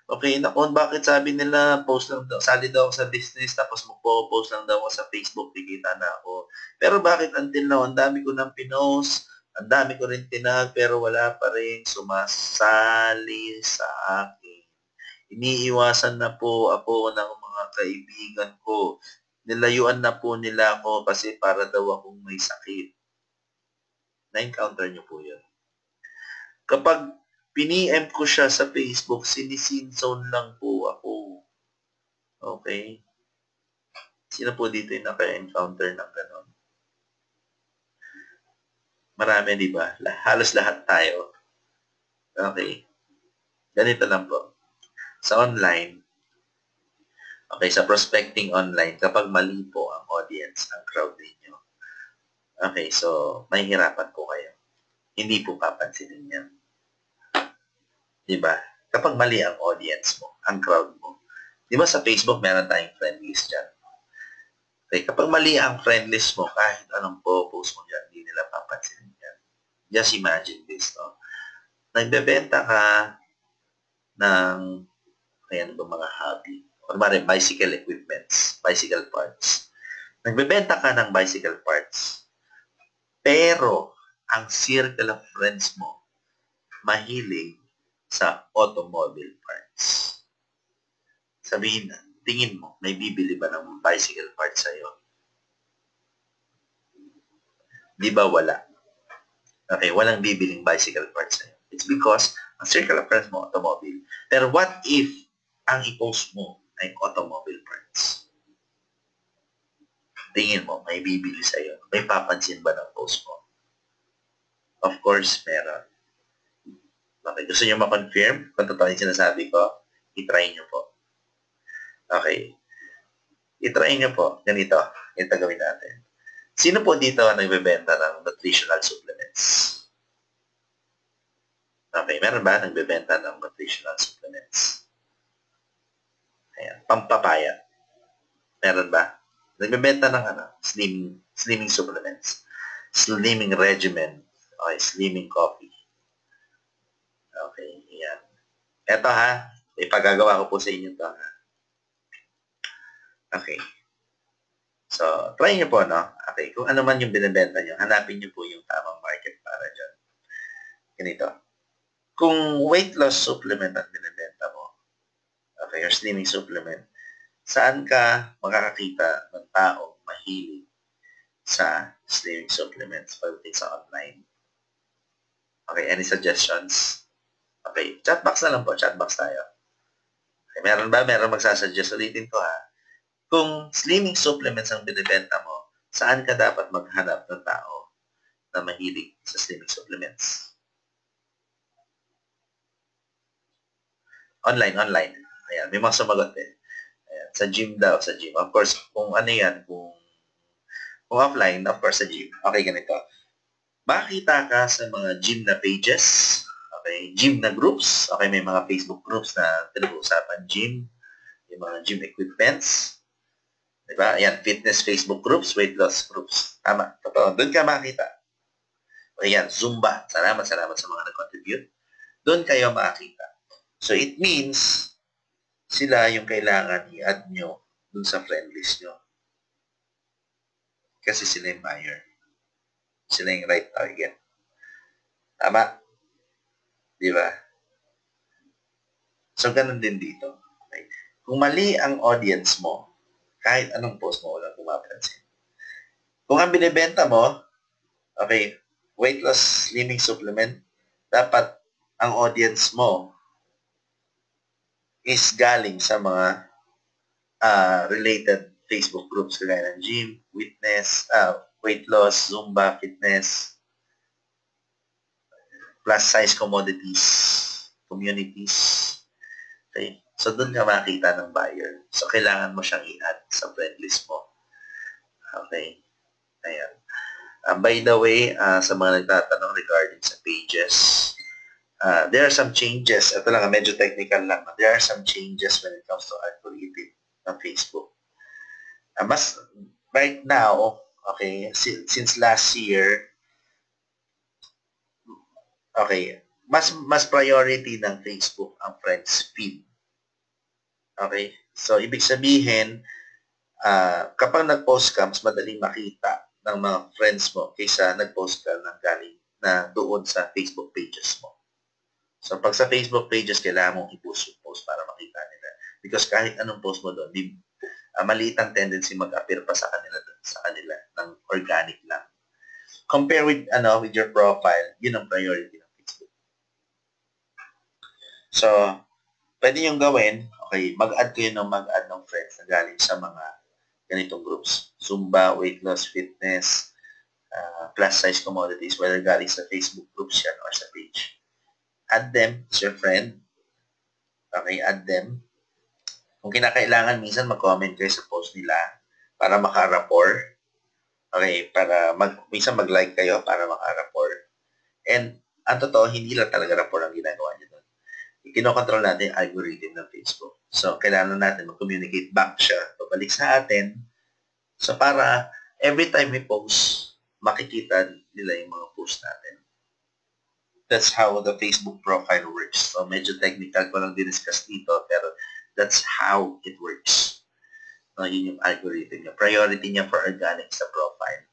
Okay, naku, bakit sabi nila post lang daw, sali daw ako sa business tapos magpo-post lang daw ako sa Facebook, kikita na ako. Pero bakit until now, ang dami ko nang pinost, ang dami ko rin tinag, pero wala pa rin sumasali sa akin. Iniiwasan na po ako ng mga kaibigan ko. Nilayuan na po nila ako kasi para daw akong may sakit. Na-encounter niyo po yun. Kapag piniem ko siya sa Facebook, sinisinzone lang po ako. Okay? Sino po dito yung naka-encounter ng gano'n? Marami, di ba? Halos lahat tayo. Okay. Ganito lang po. Sa online, okay, sa prospecting online, kapag mali po ang audience, ang crowd ninyo, okay, so may hirapan po kayo. Hindi po papansinin yan. Di ba? Kapag mali ang audience mo, ang crowd mo, di ba sa Facebook meron tayong friend list dyan? Okay, kapag mali ang friend list mo, kahit anong post mo dyan, hindi nila papansinin yan. Just imagine this, no? Nagbebenta ka ng, ayan ba mga hobby? Kunwari, bicycle equipments, bicycle parts. Nagbebenta ka ng bicycle parts, pero ang circle of friends mo, mahilig sa automobile parts. Sabihin na, tingin mo, may bibili ba ng bicycle parts sa'yo? Di ba wala? Okay, walang bibiling bicycle parts sa'yo. It's because ang circle of friends mo, automobile. Pero what if ang i-post mo ay automobile parts? Tingin mo, may bibili sa'yo. May papansin ba ng post mo? Of course, meron. Okay, gusto nyo ma-confirm kung totoo yung sinasabi ko? I-try nyo po. Okay. I-try nyo po. Ganito. Ito gawin natin. Sino po dito ang nagbebenta ng nutritional supplements? Okay, meron ba nagbebenta ng nutritional supplements? Ayan. Pampapaya. Meron ba? Nagbebenta ng slimming supplements. Slimming regimen. Okay, slimming coffee. Okay, ayan. Ito ha, ipagagawa ko po sa inyo ito ha. Okay. So, try nyo po, no? Okay, kung ano man yung binibenta nyo, hanapin nyo po yung tamang market para dyan. Ganito. Kung weight loss supplement ang binibenta mo, okay, or slimming supplement, saan ka makakakita ng tao mahilig sa slimming supplements pagdating sa online? Okay, any suggestions? Okay, chat box na lang po, chat box tayo. Okay, meron ba? Meron magsasuggest? Ulitin ko ha. Kung slimming supplements ang binibenta mo, saan ka dapat maghanap ng tao na mahilig sa slimming supplements? Online. Ayan, may mga sumagot eh. Ayan, sa gym daw, sa gym. Of course, kung ano yan, kung offline, of course, sa gym. Okay, ganito. Makikita ka sa mga gym na pages, okay, gym na groups, okay, may mga Facebook groups na pinag-uusapan gym, yung mga gym equipments, diba? Ayan, fitness Facebook groups, weight loss groups. Tama. Totoo. Doon ka makita. Ayan, Zumba. Salamat sa mga nag-contribute. Doon kayo makita. So, it means, sila yung kailangan i-add nyo doon sa friend list nyo. Kasi sila yung buyer. Sila yung right target. Tama? Diba? So, ganun din dito. Okay. Kung mali ang audience mo, kahit anong post mo, walang pumapansin. Kung ang binibenta mo, okay, weight loss slimming supplement, dapat ang audience mo is galing sa mga related Facebook groups kagaya ng gym, fitness, weight loss, Zumba, fitness, plus size commodities, communities. Okay? So, doon ka makita ng buyer. So, kailangan mo siyang i-add sa friend list mo. Okay? Ayan. By the way, sa mga nagtatanong regarding sa pages, there are some changes. Ito lang, medyo technical lang. There are some changes when it comes to algorithm ng Facebook. Mas right now, okay, since last year, okay, mas priority ng Facebook ang friends feed. Okay? So, ibig sabihin, kapag nag-post ka, mas madaling makita ng mga friends mo kaysa nag-post ka ng galing na doon sa Facebook pages mo. So, pag sa Facebook pages, kailangan mong i-post yung post para makita nila. Because kahit anong post mo doon, maliit ang tendency mag-appear pa sa kanila ng organic lang. Compare with your profile, yun ang priority ng Facebook. So, pwede yung gawin, okay, mag-add kayo ng friends na galing sa mga ganitong groups. Zumba, weight loss, fitness, plus size commodities, whether galing sa Facebook groups yan or sa page. Add them as your friend. Okay, add them. Kung kinakailangan, minsan mag-comment kayo sa post nila para maka-rapport. Okay, minsan mag-like kayo para maka-rapport. And, ang totoo, hindi lang talaga rapport ang ginagawa nyo doon. Kinokontrol natin yung algorithm ng Facebook. So, kailangan natin mag-communicate back siya, pabalik sa atin. So, para every time we post, makikita nila yung mga post natin. That's how the Facebook profile works. So, medyo technical ko lang diniscuss dito, pero that's how it works. No, yun yung algorithm niya. Priority niya for organic sa profile.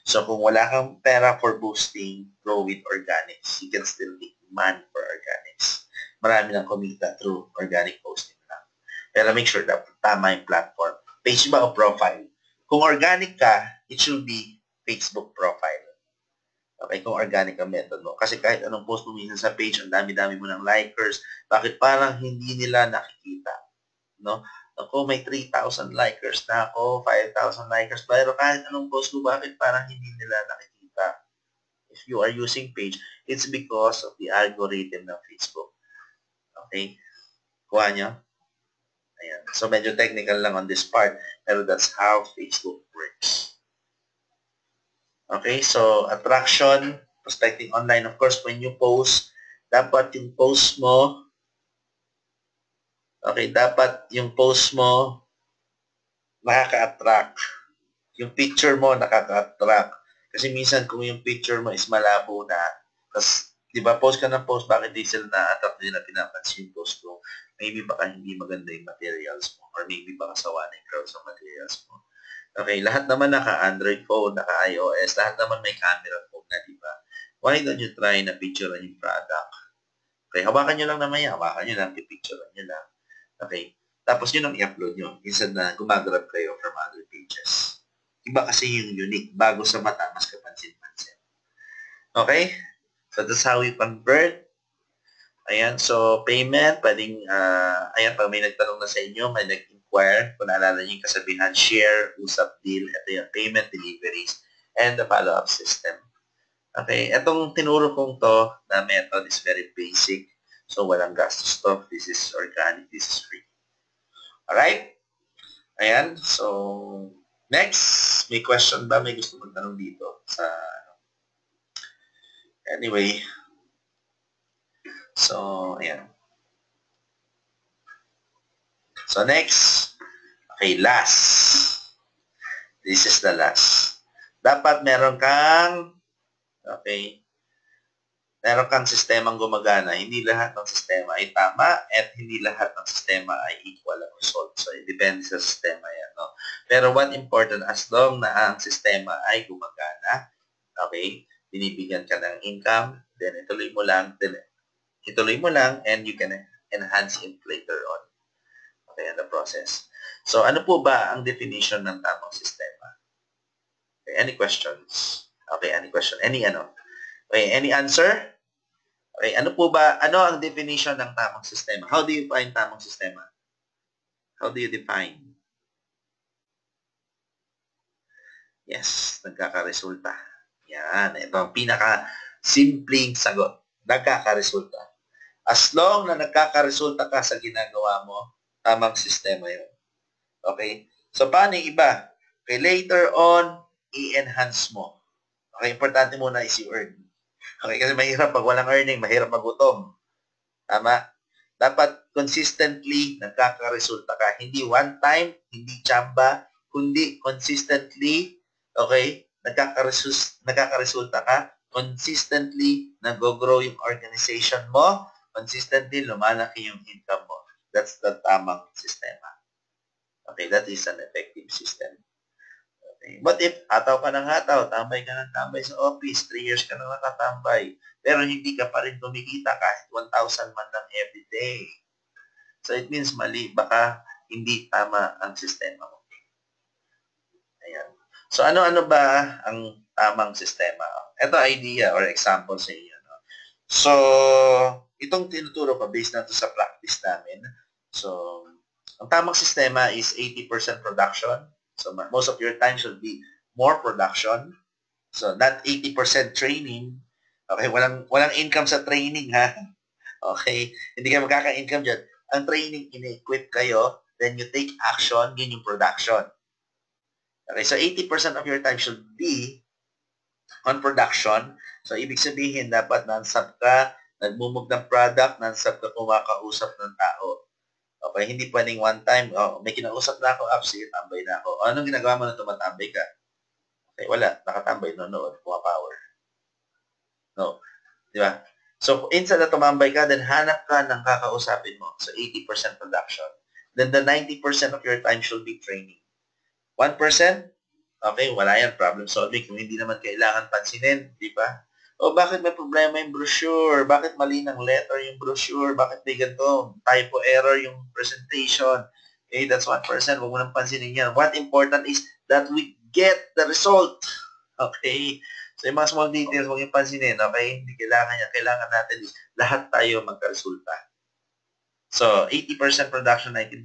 So, kung wala kang pera for boosting, go with organics. You can still make money for organics. Marami lang kumita through organic posting lang. Pero make sure that tama yung platform. Page ba o profile? Kung organic ka, it should be Facebook profile. Okay, kung organic ang method mo. Kasi kahit anong post mo minsan sa page, ang dami-dami mo ng likers, bakit parang hindi nila nakikita? No? Ako, may 3,000 likers na ako, 5,000 likers, pero kahit anong post mo, bakit parang hindi nila nakikita? If you are using page, it's because of the algorithm ng Facebook. Okay? Kuha nyo? Ayan. So, medyo technical lang on this part, pero that's how Facebook works. Okay, so attraction, prospecting online. Of course, when you post, dapat yung post mo, nakaka-attract. Yung picture mo, nakaka-attract. Kasi minsan, kung yung picture mo is malabo na, tapos, di ba, post ka ng post, bakit di sila na-attract nila pinapansin yung post mo? Maybe baka hindi maganda yung materials mo, or maybe baka sawa na yung crowd sa materials mo. Okay, lahat naman naka-Android phone, naka-iOS, lahat naman may camera phone na, di ba? Why don't you try na picturean yung product? Okay, hawakan nyo lang naman yan. Hawakan nyo lang, pipicturean nyo lang. Okay, tapos yun ang i-upload nyo instead na gumagrab kayo from other pages. Iba kasi yung unique. Bago sa mata, mas kapansin-pansin. Okay? So, that's how we convert. Ayan, so payment, pwedeng, ayan, pag may nagtanong na sa inyo, may nag-inquire, kung naalala niyo yung kasabihan, share, usap, deal, ito yung payment, deliveries, and the follow-up system. Okay, itong tinuro kong to na method is very basic, so walang gastos to. This is organic, this is free. Alright? Ayan, so next, may question ba? May gusto magtanong dito sa anyway. So, ayan. So, next. Okay, last. This is the last. Dapat meron kang sistemang gumagana. Hindi lahat ng sistema ay tama at hindi lahat ng sistema ay equal ang result. So, it depends sa sistema yan. No? Pero what important, as long na ang sistema ay gumagana, okay, binibigyan ka ng income, then ituloy mo lang, and you can enhance it later on. Okay, in the process. So, ano po ba ang definition ng tamang sistema? Okay, any questions? Okay, any question? Okay, any answer? Okay, ano ang definition ng tamang sistema? How do you define tamang sistema? How do you define? Yes, nagkakaresulta. Yan, ito ang pinaka-simpleng sagot. Nagkakaresulta. As long na nagkakaresulta ka sa ginagawa mo, tamang sistema yun. Okay? So, paano yung iba? Okay, later on, i-enhance mo. Okay, importante muna is you earn. Okay, kasi mahirap pag walang earning, mahirap magutom. Tama? Dapat consistently nagkakaresulta ka. Hindi one time, hindi tsamba, kundi consistently, okay, nagkakaresulta ka, consistently nag-grow yung organization mo, consistently lumalaki yung income mo. That's the tamang sistema. Okay, that is an effective system. Okay. But if hataw ka ng hataw, tambay ka ng tambay sa office, 3 years ka nang nakatambay, pero hindi ka pa rin kumikita kahit 1,000 man lang every day. So it means mali, baka hindi tama ang sistema mo. Ayan. So ano-ano ba ang tamang sistema? Ito idea or example sa inyo. No? So, itong tinuturo ko based na to sa practice namin. So, ang tamang sistema is 80% production. So, most of your time should be more production. So, not 80% training. Okay, walang income sa training, ha? Okay, hindi kayo magkaka-income dyan. Ang training, ina-equip kayo, then you take action, yun yung production. Okay, so 80% of your time should be on production. So, ibig sabihin, dapat non-stop ka, nagmumug ng product, non-stop ka kumakausap ng tao. Okay, hindi pwedeng one time, may kinausap na ako, sige, tambay na ako. Anong ginagawa mo na tumatambay ka? Okay, wala, nakatambay, nood, power. No, di ba? So, instead na tumambay ka, then hanap ka ng kakausapin mo. So, 80% production. Then the 90% of your time should be training. 1%, okay, wala yan, problem solving. Kung hindi naman kailangan pansinin, di ba? O bakit may problema yung brochure? Bakit mali ng letter yung brochure? Bakit may ganito? Typo error yung presentation. Okay, that's 1%. Huwag mo nang pansinin yan. What important is that we get the result. Okay? So, yung mga small details, huwag yung pansinin. Okay? Hindi kailangan yan. Kailangan natin is lahat tayo magkaresulta. So, 80% production, 19%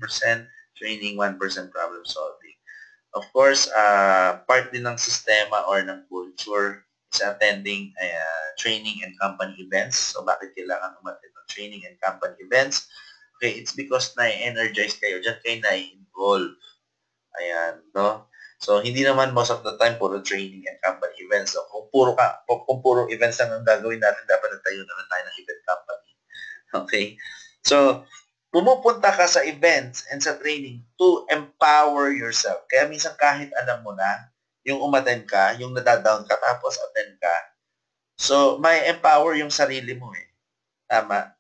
training, 1% problem solving. Of course, part din ng sistema or ng culture is attending training and company events. So, bakit kailangan umattend ng training and company events? Okay, it's because na-energize kayo. Diyan kayo na-involve. Ayan, no? So, hindi naman most of the time puro training and company events. So, kung puro events lang ang gagawin natin, dapat nagtayo naman tayo ng event company. Okay? So, pumupunta ka sa events and sa training to empower yourself. Kaya minsan kahit alam mo na, yung umattend ka, yung nadadown ka, tapos attend ka. So, may empower yung sarili mo eh. Tama?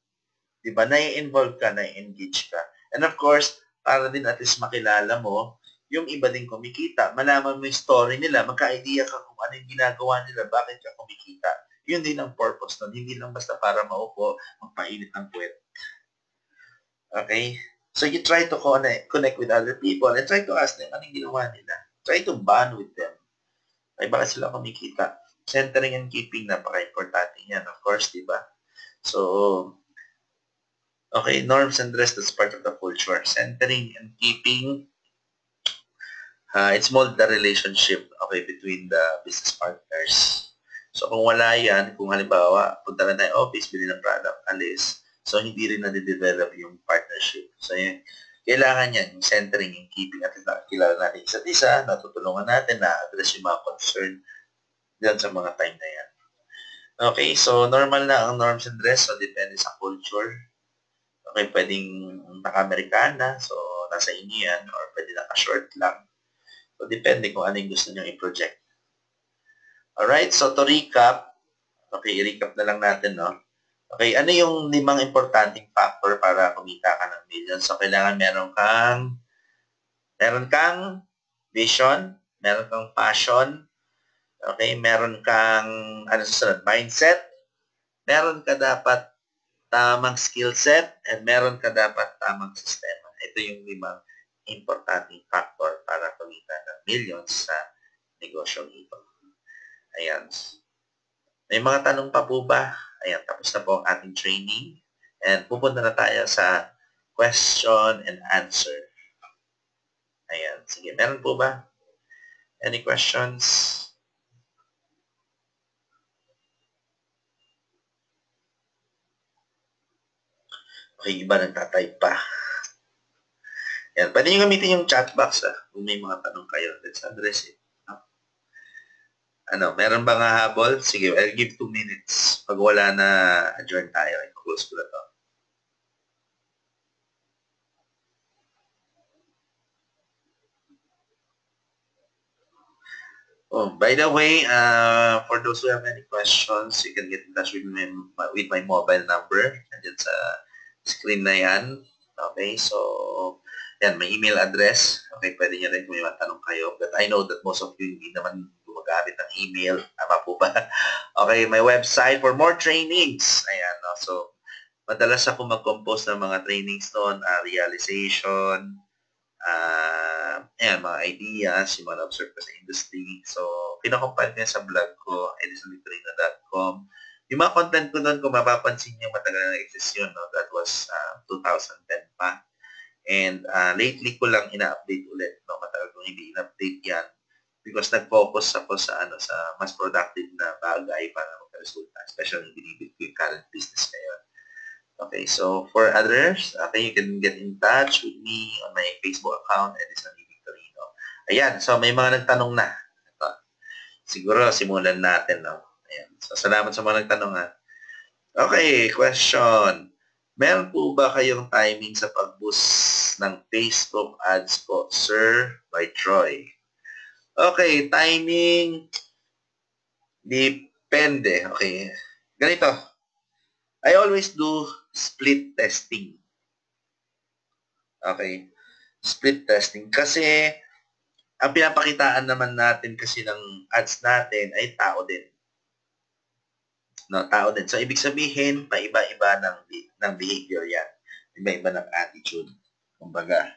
Diba? Nai-involve ka, nai-engage ka. And of course, para din at least makilala mo, yung iba din kumikita. Malaman mo yung story nila, magka-idea ka kung ano yung ginagawa nila, bakit ka kumikita. Yun din ang purpose nun. Hindi lang basta para maupo, magpainit ng puwet. Okay? So you try to connect with other people and try to ask them anong ginawa nila. Try to bond with them. Ay, bakit sila kumikita? Centering and keeping, napaka-importante yan. Of course, di ba? So, okay, norms and dress, that's part of the culture. Centering and keeping, it's mold the relationship, okay, between the business partners. So, kung wala yan, kung halimbawa, punta na tayo office, bili ng product, alis, so, hindi rin na-develop yung partnership. So, yun, kailangan yan, yung centering, yung keeping, at nakakilala natin isa't isa, natutulungan natin na-address yung mga concern dyan sa mga time na yan. Okay, so normal na ang norms and dress, so depende sa culture. Okay, pwedeng naka-Amerikana, so nasa inyo yan, or pwede naka-short lang. So, depende kung ano yung gusto nyo i-project. Alright, so to recap, okay, i-recap na lang natin, no? Okay, ano yung 5 importanteng factor para kumita ka ng millions? So, kailangan meron kang vision, meron kang passion, okay, meron kang, mindset, meron ka dapat tamang skill set, and meron ka dapat tamang sistema. Ito yung 5 importanteng factor para kumita ng millions sa negosyong ito. Ayan. May mga tanong pa po ba? Ayan, tapos na po ang ating training. And pupunta na tayo sa question and answer. Ayan, sige. Meron po ba? Any questions? Okay, iba nagtatype pa. Ayan, pwede nyo gamitin yung chat box kung may mga tanong kayo. Let's address it. Meron bang hahabol? Sige, I'll give 2 minutes. Pag wala na, adjourn tayo. I-close ko na to. Oh, by the way, for those who have any questions, you can get in touch with my mobile number. Nandiyan sa screen na yan. Okay, so, yan, may email address. Okay, pwede nyo rin kung may matanong kayo. But I know that most of you hindi naman gumagamit ng email. Tama po ba? Okay, my website for more trainings. Ayan, no? So, madalas ako mag-compose ng mga trainings noon, realization, ayan, mga ideas, yung mga observe ko sa industry. So, pinakompile ko sa blog ko, edisonvictorino.com. Yung mga content ko doon, kung mapapansin niyo, matagal na exist yun, no? That was 2010 pa. And lately ko lang ina-update ulit, no? Matagal kong hindi ina-update yan because nag-focus ako sa sa mas productive na bagay para magka-resulta, especially binibig ko yung current business ngayon. Okay, so for others, okay, you can get in touch with me on my Facebook account, Edison Victorino. Ayan, so may mga nagtanong na. Ito. Siguro, simulan natin, no? Ayan. So, salamat sa mga nagtanong, ha? Okay, question. Meron po ba kayong timing sa pag-boost ng Facebook ads po, Sir? By Troy. Okay, timing. Depende. Okay. Ganito. I always do split testing. Okay. Split testing. Kasi, ang pinapakitaan naman natin kasi ng ads natin ay tao din. No, tao din. So, ibig sabihin, paiba-iba ng behavior yan. Iba-iba ng attitude. Kumbaga.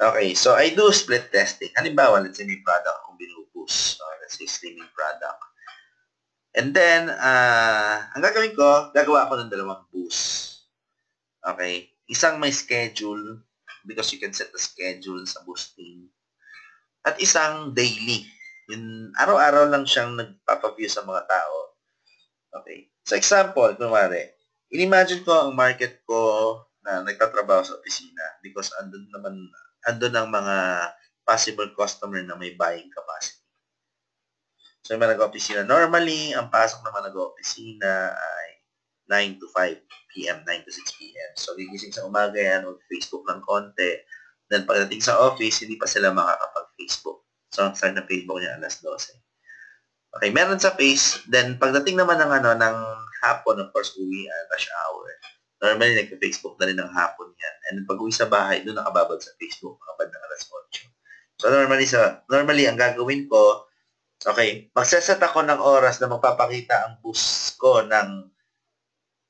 Okay, so I do split testing. Halimbawa, let's say may product akong binuboost. Let's say streaming product. And then, ang gagawin ko, gagawa ako ng dalawang boost. Okay? Isang may schedule, because you can set the schedule sa boosting. At isang daily. Yung araw-araw lang siyang nagpapaview sa mga tao. Okay. So, example, kunwari, in-imagine ko ang market ko na nagtatrabaho sa opisina because andun ang mga possible customer na may buying capacity. So, yung mga nag-opisina. Normally, ang pasok naman nag-opisina ay 9 to 5 p.m., 9 to 6 p.m. So, gigising sa umaga yan, mag-Facebook ng konti. Then, pagdating sa office, hindi pa sila makakapag-Facebook. So, ang start na Facebook niya alas 12. Okay, meron sa Face. Then, pagdating naman ng hapon, of course, uwi at rush hour. Normally, nagka-Facebook na rin ng hapon yan. And pag uwi sa bahay, doon nakababad sa Facebook, mga bandang alas 8. So, normally, ang gagawin ko, okay, magsaset ako ng oras na magpapakita ang boost ko ng,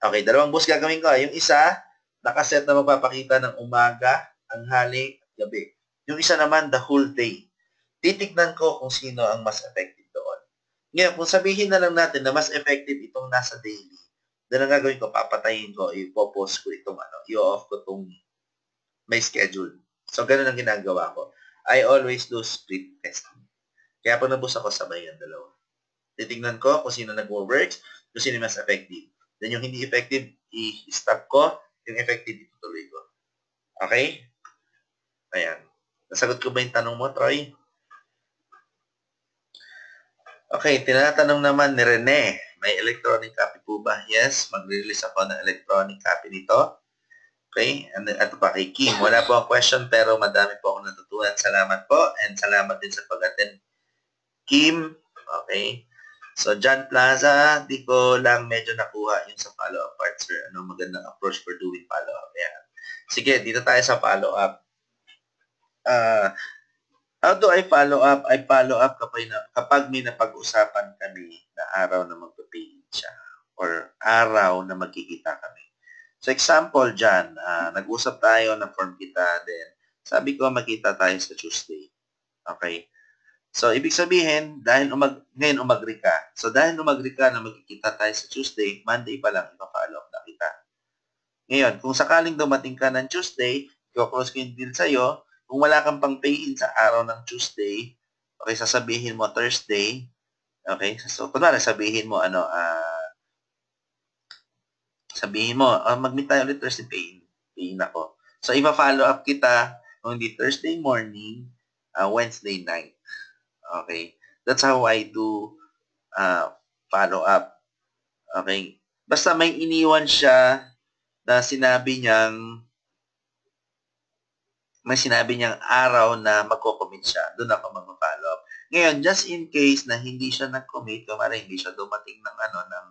okay, dalawang boost gagawin ko. Yung isa, nakaset na magpapakita ng umaga, tanghali, gabi. Yung isa naman, the whole day. Titignan ko kung sino ang mas effective doon. Ngayon, kung sabihin na lang natin na mas effective itong nasa daily, then ang gagawin ko, papatayin ko, ipopost ko itong i-off ko itong may schedule. So, ganun ang ginagawa ko. I always do split testing. Kaya pag nabus ako, sabay yan dalawa. Titignan ko kung sino nag-works, kung sino mas effective. Then yung hindi effective, i-stop ko. Yung effective, itutuloy ko. Okay? Ayan. Nasagot ko ba yung tanong mo, Troy? Okay, tinatanong naman ni Rene, may electronic copy po ba? Yes, mag-release ako ng electronic copy nito. Okay, and then ito pa kay Kim. Wala po ang question pero madami po akong natutunan. Salamat po and salamat din sa pag-attend. Kim, okay. So, John Plaza, di ko lang medyo nakuha yung sa follow-up part, sir. Ano magandang approach for doing follow-up? Yan. Sige, dito tayo sa follow-up. How do I follow up? I follow up kapag may napag-usapan kami na araw na magpa-pay siya or araw na magkikita kami. So example dyan, nag-usap tayo, na-form kita, then sabi ko magkita tayo sa Tuesday. Okay? So ibig sabihin, dahil ngayon umagri ka. So dahil umagri ka na magkikita tayo sa Tuesday, Monday pa lang, ipa-follow up na kita. Ngayon, kung sakaling dumating ka ng Tuesday, i-close ko yung deal sa'yo, kung wala kang pang pay-in sa araw ng Tuesday, okay, sasabihin mo Thursday, okay, so kunwari sabihin mo mag-meet tayo ulit Thursday, pay-in ako. So, ipa-follow up kita kung hindi Thursday morning, Wednesday night. Okay, that's how I do follow up. Okay? Basta may iniwan siya na may sinabi niyang araw na magko-commit siya, doon ako mag-follow up. Ngayon, just in case na hindi siya nag-commit, kumari hindi siya dumating ng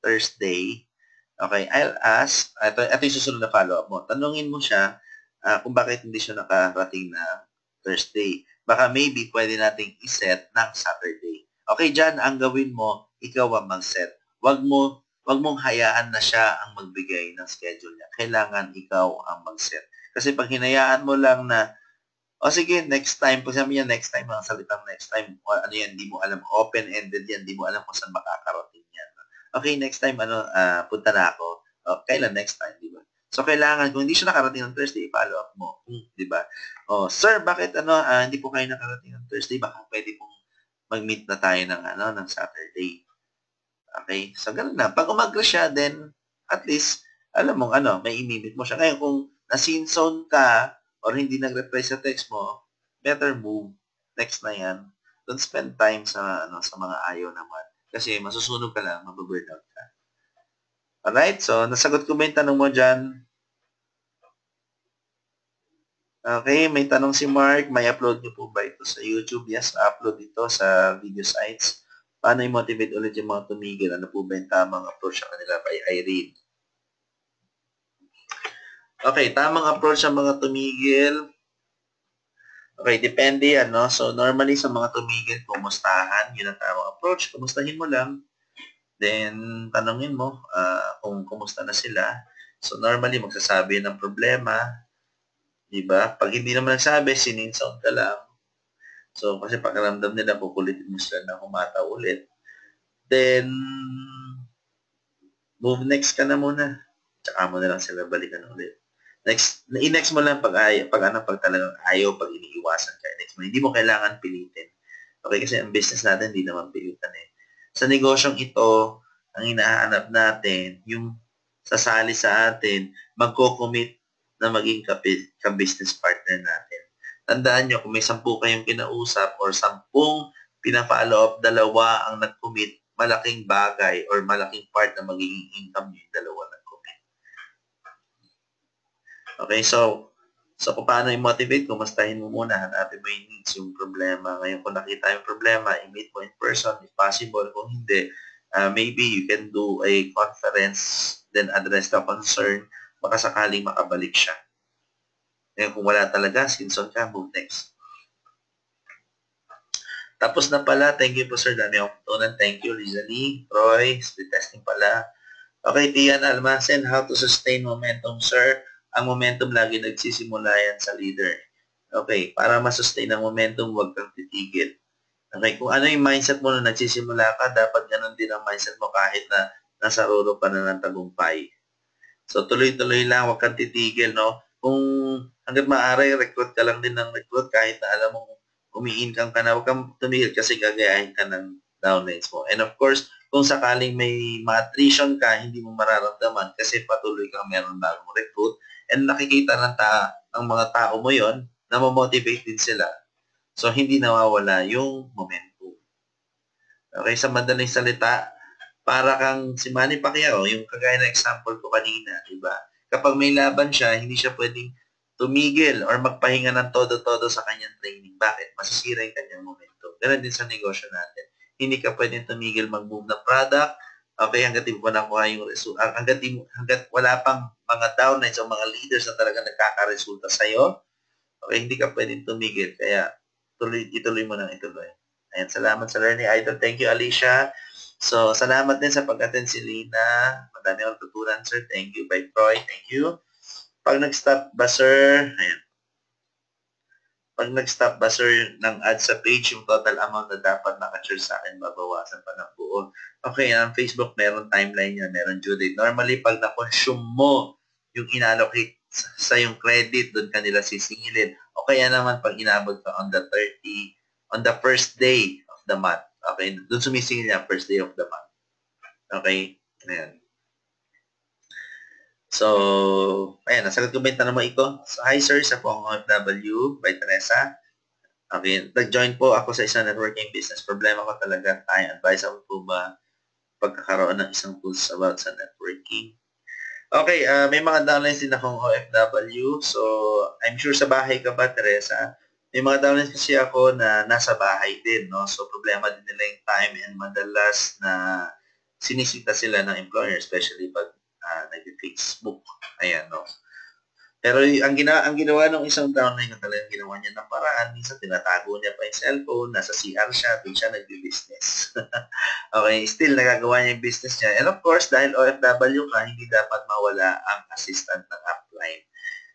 Thursday, okay, I'll ask, ito yung susunod na follow up mo. Tanungin mo siya kung bakit hindi siya nakarating na Thursday. Baka maybe pwede nating iset ng Saturday. Okay, Jan, ang gawin mo, ikaw ang mag-set. Wag mong hayaan na siya ang magbigay ng schedule niya. Kailangan ikaw ang mag-set. Kasi pag hinayaan mo lang na, sige, next time, pag sabi niya next time, ang salitang next time, ano yan, di mo alam, open-ended yan, di mo alam kung saan makakarating yan. Okay, next time, punta na ako. Kailan next time, di ba? So, kailangan, kung hindi siya nakarating ng Thursday, follow up mo. Di ba? Sir, bakit hindi po kayo nakarating ng Thursday? Baka pwede pong mag-meet na tayo ng Saturday. Okay? So, ganun na. Pag umagra siya, then, at least, alam mo, may imimit mo siya. Ngayon, kung na-scene zone ka, or hindi nag-reply sa text mo, better move. Next na yan. Don't spend time sa mga ayaw naman. Kasi masusunog ka lang, mababurnout ka. Alright? So, nasagot ko ba yung tanong mo dyan? Okay, may tanong si Mark. May upload niyo po ba ito sa YouTube? Yes, upload ito sa video sites. Paano i-motivate ulit yung mga tumigil? Ano po ba yung tamang approach sa kanila by Irene? Okay, tamang approach sa mga tumigil. Okay, depende yan, no? So, normally sa mga tumigil, kumustahan. Yun ang tamang approach. Kumustahin mo lang. Then, tanongin mo kung kumusta na sila. So, normally, magsasabi ng problema. Diba? Pag hindi naman nagsabi, sininsound ka lang. So, kasi pakiramdam nila, pukulitin mo sila na humataw ulit. Then, move next ka na muna. Tsaka mo na lang sila balikan ulit. I-next mo lang pag talagang ayaw, pag iniiwasan ka. Next mo. Hindi mo kailangan pilitin. Okay, kasi ang business natin, hindi naman pilitan eh. Sa negosyong ito, ang hinahanap natin, yung sasali sa atin, magko-commit na maging ka-business partner natin. Tandaan nyo, kung may 10 kayong kinausap or 10 pina-follow up, 2 ang nag-commit, malaking bagay or malaking part na magiging income nyo yung 2 nag-commit. Okay, so kung paano i-motivate, kumustahin mo muna, hanapin mo yung needs, yung problema. Ngayon, kung nakita yung problema, i-meet mo in person, if possible. Kung hindi, maybe you can do a conference, then address the concern, baka sakaling makabalik siya. Ngayon, kung wala talaga, sinson ka, move next. Tapos na pala, thank you po sir, dami akong tutunan. Thank you, Lizalie, Roy, speed testing pala. Okay, Tian Almacen, how to sustain momentum, sir? Ang momentum lagi nagsisimula yan sa leader. Okay, para ma-sustain ang momentum, huwag kang titigil. Okay, kung ano yung mindset mo na nagsisimula ka, dapat ganun din ang mindset mo kahit na nasa rolo pa na ng tagumpay. So, tuloy-tuloy lang, huwag kang titigil, no? Kung hanggang maaari, recruit ka lang din ng recruit kahit na alam mo umi-income ka na, huwag kang tumigil kasi gagayahin ka ng downlines mo. And of course, kung sakaling may ma-attrition ka, hindi mo mararamdaman kasi patuloy kang meron bagong recruit and nakikita ng mga tao mo yon na ma-motivate din sila. So, hindi nawawala yung momentum. Okay, sa madaling salita, para kang si Manny Pacquiao, yung kagaya ng example ko kanina, di ba? Kapag may laban siya, hindi siya pwedeng tumigil or magpahinga ng todo-todo sa kanyang training. Bakit? Masisira yung kanyang momentum. Ganun din sa negosyo natin. Hindi ka pwedeng tumigil mag-move ng product. Okay, hanggat hindi mo nakuha yung result. Hanggat wala pang mga downlines o mga leaders na talaga nagkakaresulta sa'yo, okay, hindi ka pwedeng tumigil. Kaya, ituloy mo nang ituloy. Ayan, salamat sa learning idol. Thank you, Alicia. So, salamat din sa pag-attend si Lina. Madami akong tutunan, sir. Thank you. Bye, Troy. Thank you. Pag nag-stop ba, sir? Ayan. Pag nag-stop ba, sir, ng ad sa page, yung total amount na dapat naka-charge sa akin, babawasan pa ng buo. Okay, ang Facebook, meron timeline niya, meron due date. Normally, pag na-consume mo yung inallocate sa yung credit, doon ka nila sisingilin. O kaya naman, pag inabot ka on the first day of the month. Okay, doon sumisingil niya, first day of the month. Okay, ayan. So, ayan, nasagot ko ba yung tanong mo, Iko? So, hi sir, sa po ang OFW by Teresa. Okay, nag-join po ako sa isang networking business. Problema ko talaga, advice ako po ba pagkakaroon ng isang tools about sa networking? Okay, may mga downlines din akong OFW. So, I'm sure sa bahay ka ba, Teresa? May mga downlines kasi ako na nasa bahay din, no? So, problema din nila yung time and madalas na sinisita sila ng employer, especially pag nag-Facebook. Ayan, no? Pero ang ginawa ng isang downline ko talagang ginawa niya ng paraan. Minsan tinatago niya pa yung cellphone, nasa CR siya, doon siya nagbi-business. Okay, still nagagawa niya yung business niya. And of course, dahil OFW ka, hindi dapat mawala ang assistant ng upline.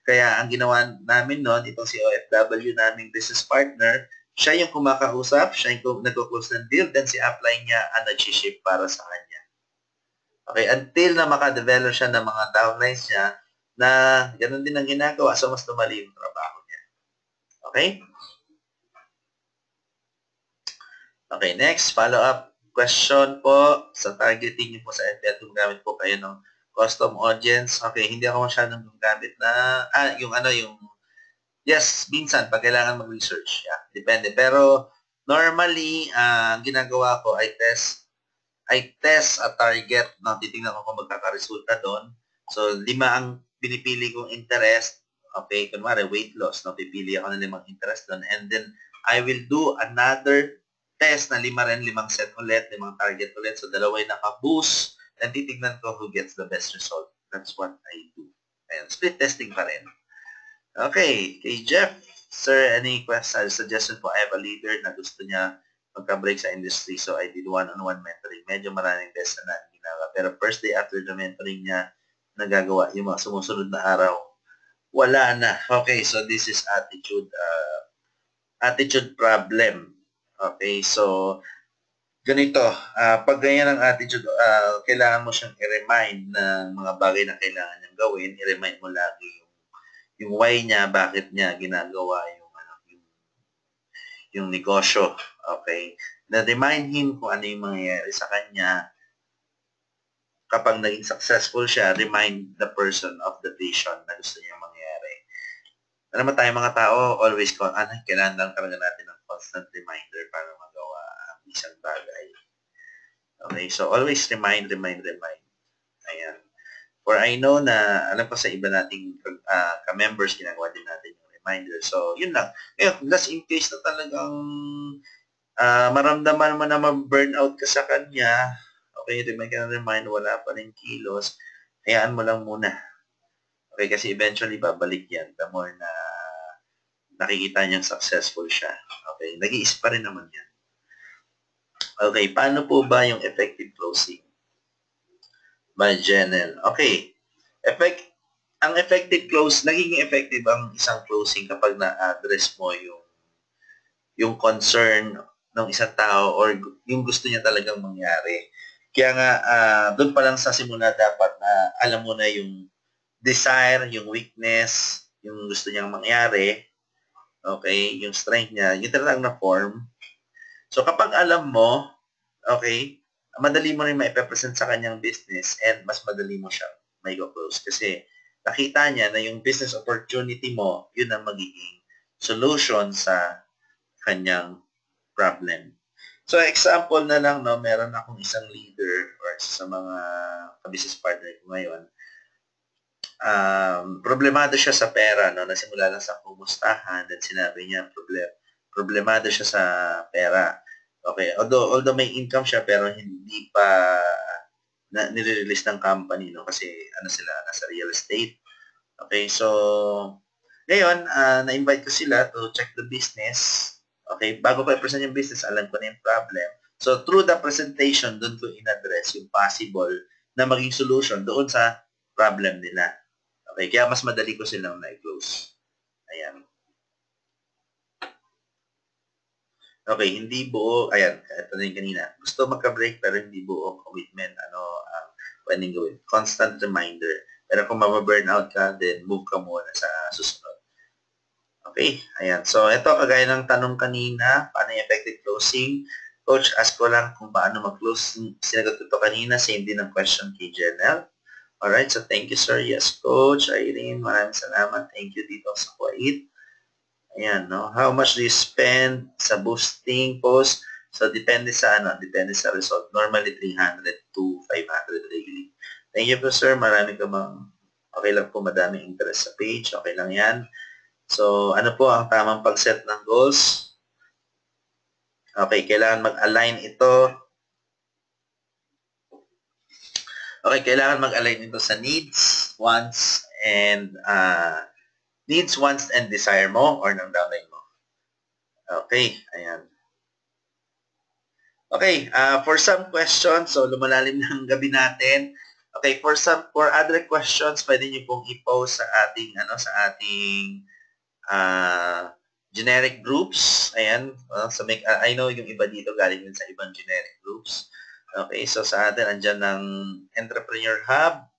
Kaya ang ginawa namin noon, itong si OFW naming business partner, siya yung kumakausap, siya yung nagko-close ng deal, then si upline niya ang nag-ship para sa kanya. Okay, until na makadevelop siya ng mga downlines niya na ganun din ang ginagawa, so mas tumali yung trabaho niya. Okay? Okay, next, follow-up question po sa targeting niyo po sa FB at gumagamit po kayo ng custom audience. Okay, hindi ako masyadong gumagamit na, yes, minsan, pag kailangan mag-research, yeah, depende. Pero, normally, ang ginagawa ko, I test a target, no? Titingnan ko kung magkakaresulta doon. So, 5 ang pinipili kong interest. Okay, kunwari, weight loss, no? Pipili ako ng 5 interest doon. And then, I will do another test na 5 rin, 5 set ulit, 5 target ulit. So, 2 yung naka-boost. And titignan ko who gets the best result. That's what I do. Ayan, split testing pa rin. Okay, kay Jeff, sir, any question, suggestion po? I have a leader na gusto niya magka-break sa industry, so I did one-on-one mentoring. Medyo maraming beses na ginagawa. Pero first day after the mentoring niya, nagagawa yung mga sumusunod na araw, wala na. Okay, so this is attitude problem. Okay, so ganito, pag ganyan ang attitude, kailangan mo siyang i-remind ng mga bagay na kailangan niyang gawin. I-remind mo lagi yung why niya, bakit niya ginagawa yung negosyo. Okay? Na-remind him kung ano yung mangyayari sa kanya. Kapag naging successful siya, remind the person of the vision na gusto niya mangyari. Alam mo tayo mga tao, always kailangan lang talaga natin ng constant reminder para magawa ang isang bagay. Okay? So, always remind. Ayan. For I know na, alam ko sa iba nating ka-members, ginagawa din natin yung reminder. So, yun lang. Ngayon, just in case na talagang maramdaman mo na ma-burnout ka sa kanya, okay, remind, wala pa rin kilos, hayaan mo lang muna. Okay, kasi eventually babalik yan the more na nakikita niyang successful siya. Okay, nag-iisip pa rin naman yan. Okay, paano po ba yung effective closing? By Jenel. Okay, ang effective close, nagiging effective ang isang closing kapag na-address mo yung concern ng isang tao or yung gusto niya talagang mangyari. Kaya nga, doon pa lang sa simula dapat na alam mo na yung desire, yung weakness, yung gusto niyang mangyari, okay, yung strength niya, yung talagang na form. So kapag alam mo, okay, madali mo rin ma-present sa kanyang business and mas madali mo siya may go-close kasi nakita niya na yung business opportunity mo, yun ang magiging solution sa kanyang problem. So example na lang, no, meron akong isang leader or sa mga business partner ko ngayon. Problemado siya sa pera, no, nasimula lang sa kumustahan, then sinabi niya problemado siya sa pera. Okay, although may income siya pero hindi pa nire-release ng company, no, kasi sila, nasa real estate. Okay, so ngayon, na-invite ko sila to check the business. Okay, bago ko i-present yung business, alam ko na yung problem. So, through the presentation, doon ko in-address yung possible na maging solution doon sa problem nila. Okay, kaya mas madali ko silang na-close. Ayan. Okay, hindi buo, ayan, ito na yung kanina. Gusto magka-break pero hindi buo commitment, pwedeng gawin. Constant reminder. Pero kung mababurnout ka, then move ka muna sa susunod. Okay, ayan. So, ito, kagaya ng tanong kanina, paano yung effective closing? Coach, ask ko lang kung paano mag-close. Sinagot ko ito kanina, same din ang question kay Jenel. Alright, so thank you, sir. Yes, Coach Irene, maraming salamat. Thank you dito sa Kuwait. Ayan, no? How much do you spend sa boosting post? So, depende sa result. Normally, 300 to 500 daily. Thank you po, sir. Marami ka bang, okay lang po, madaming interest sa page. Okay lang yan. So, ano po ang tamang pag-set ng goals? Okay, kailangan mag-align ito. Okay, kailangan mag-align ito sa needs, wants, and desire mo or ng downline mo. Okay, ayan. Okay, for some questions, so lumalalim ng gabi natin. Okay, for other questions, pwede niyo pong i-post sa ating generic groups. Ayan, so I know yung iba dito galing din sa ibang generic groups. Okay, so sa atin andyan ng Entrepreneur Hub,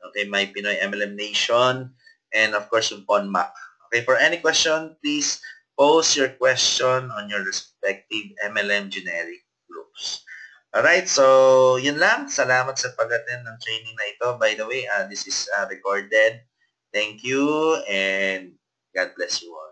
okay, My Pinoy MLM Nation, and of course yung PONMAC. Okay, for any question, please post your question on your respective MLM generic groups. Alright, so yun lang. Salamat sa pag-attend ng training na ito. By the way, this is recorded. Thank you and God bless you all.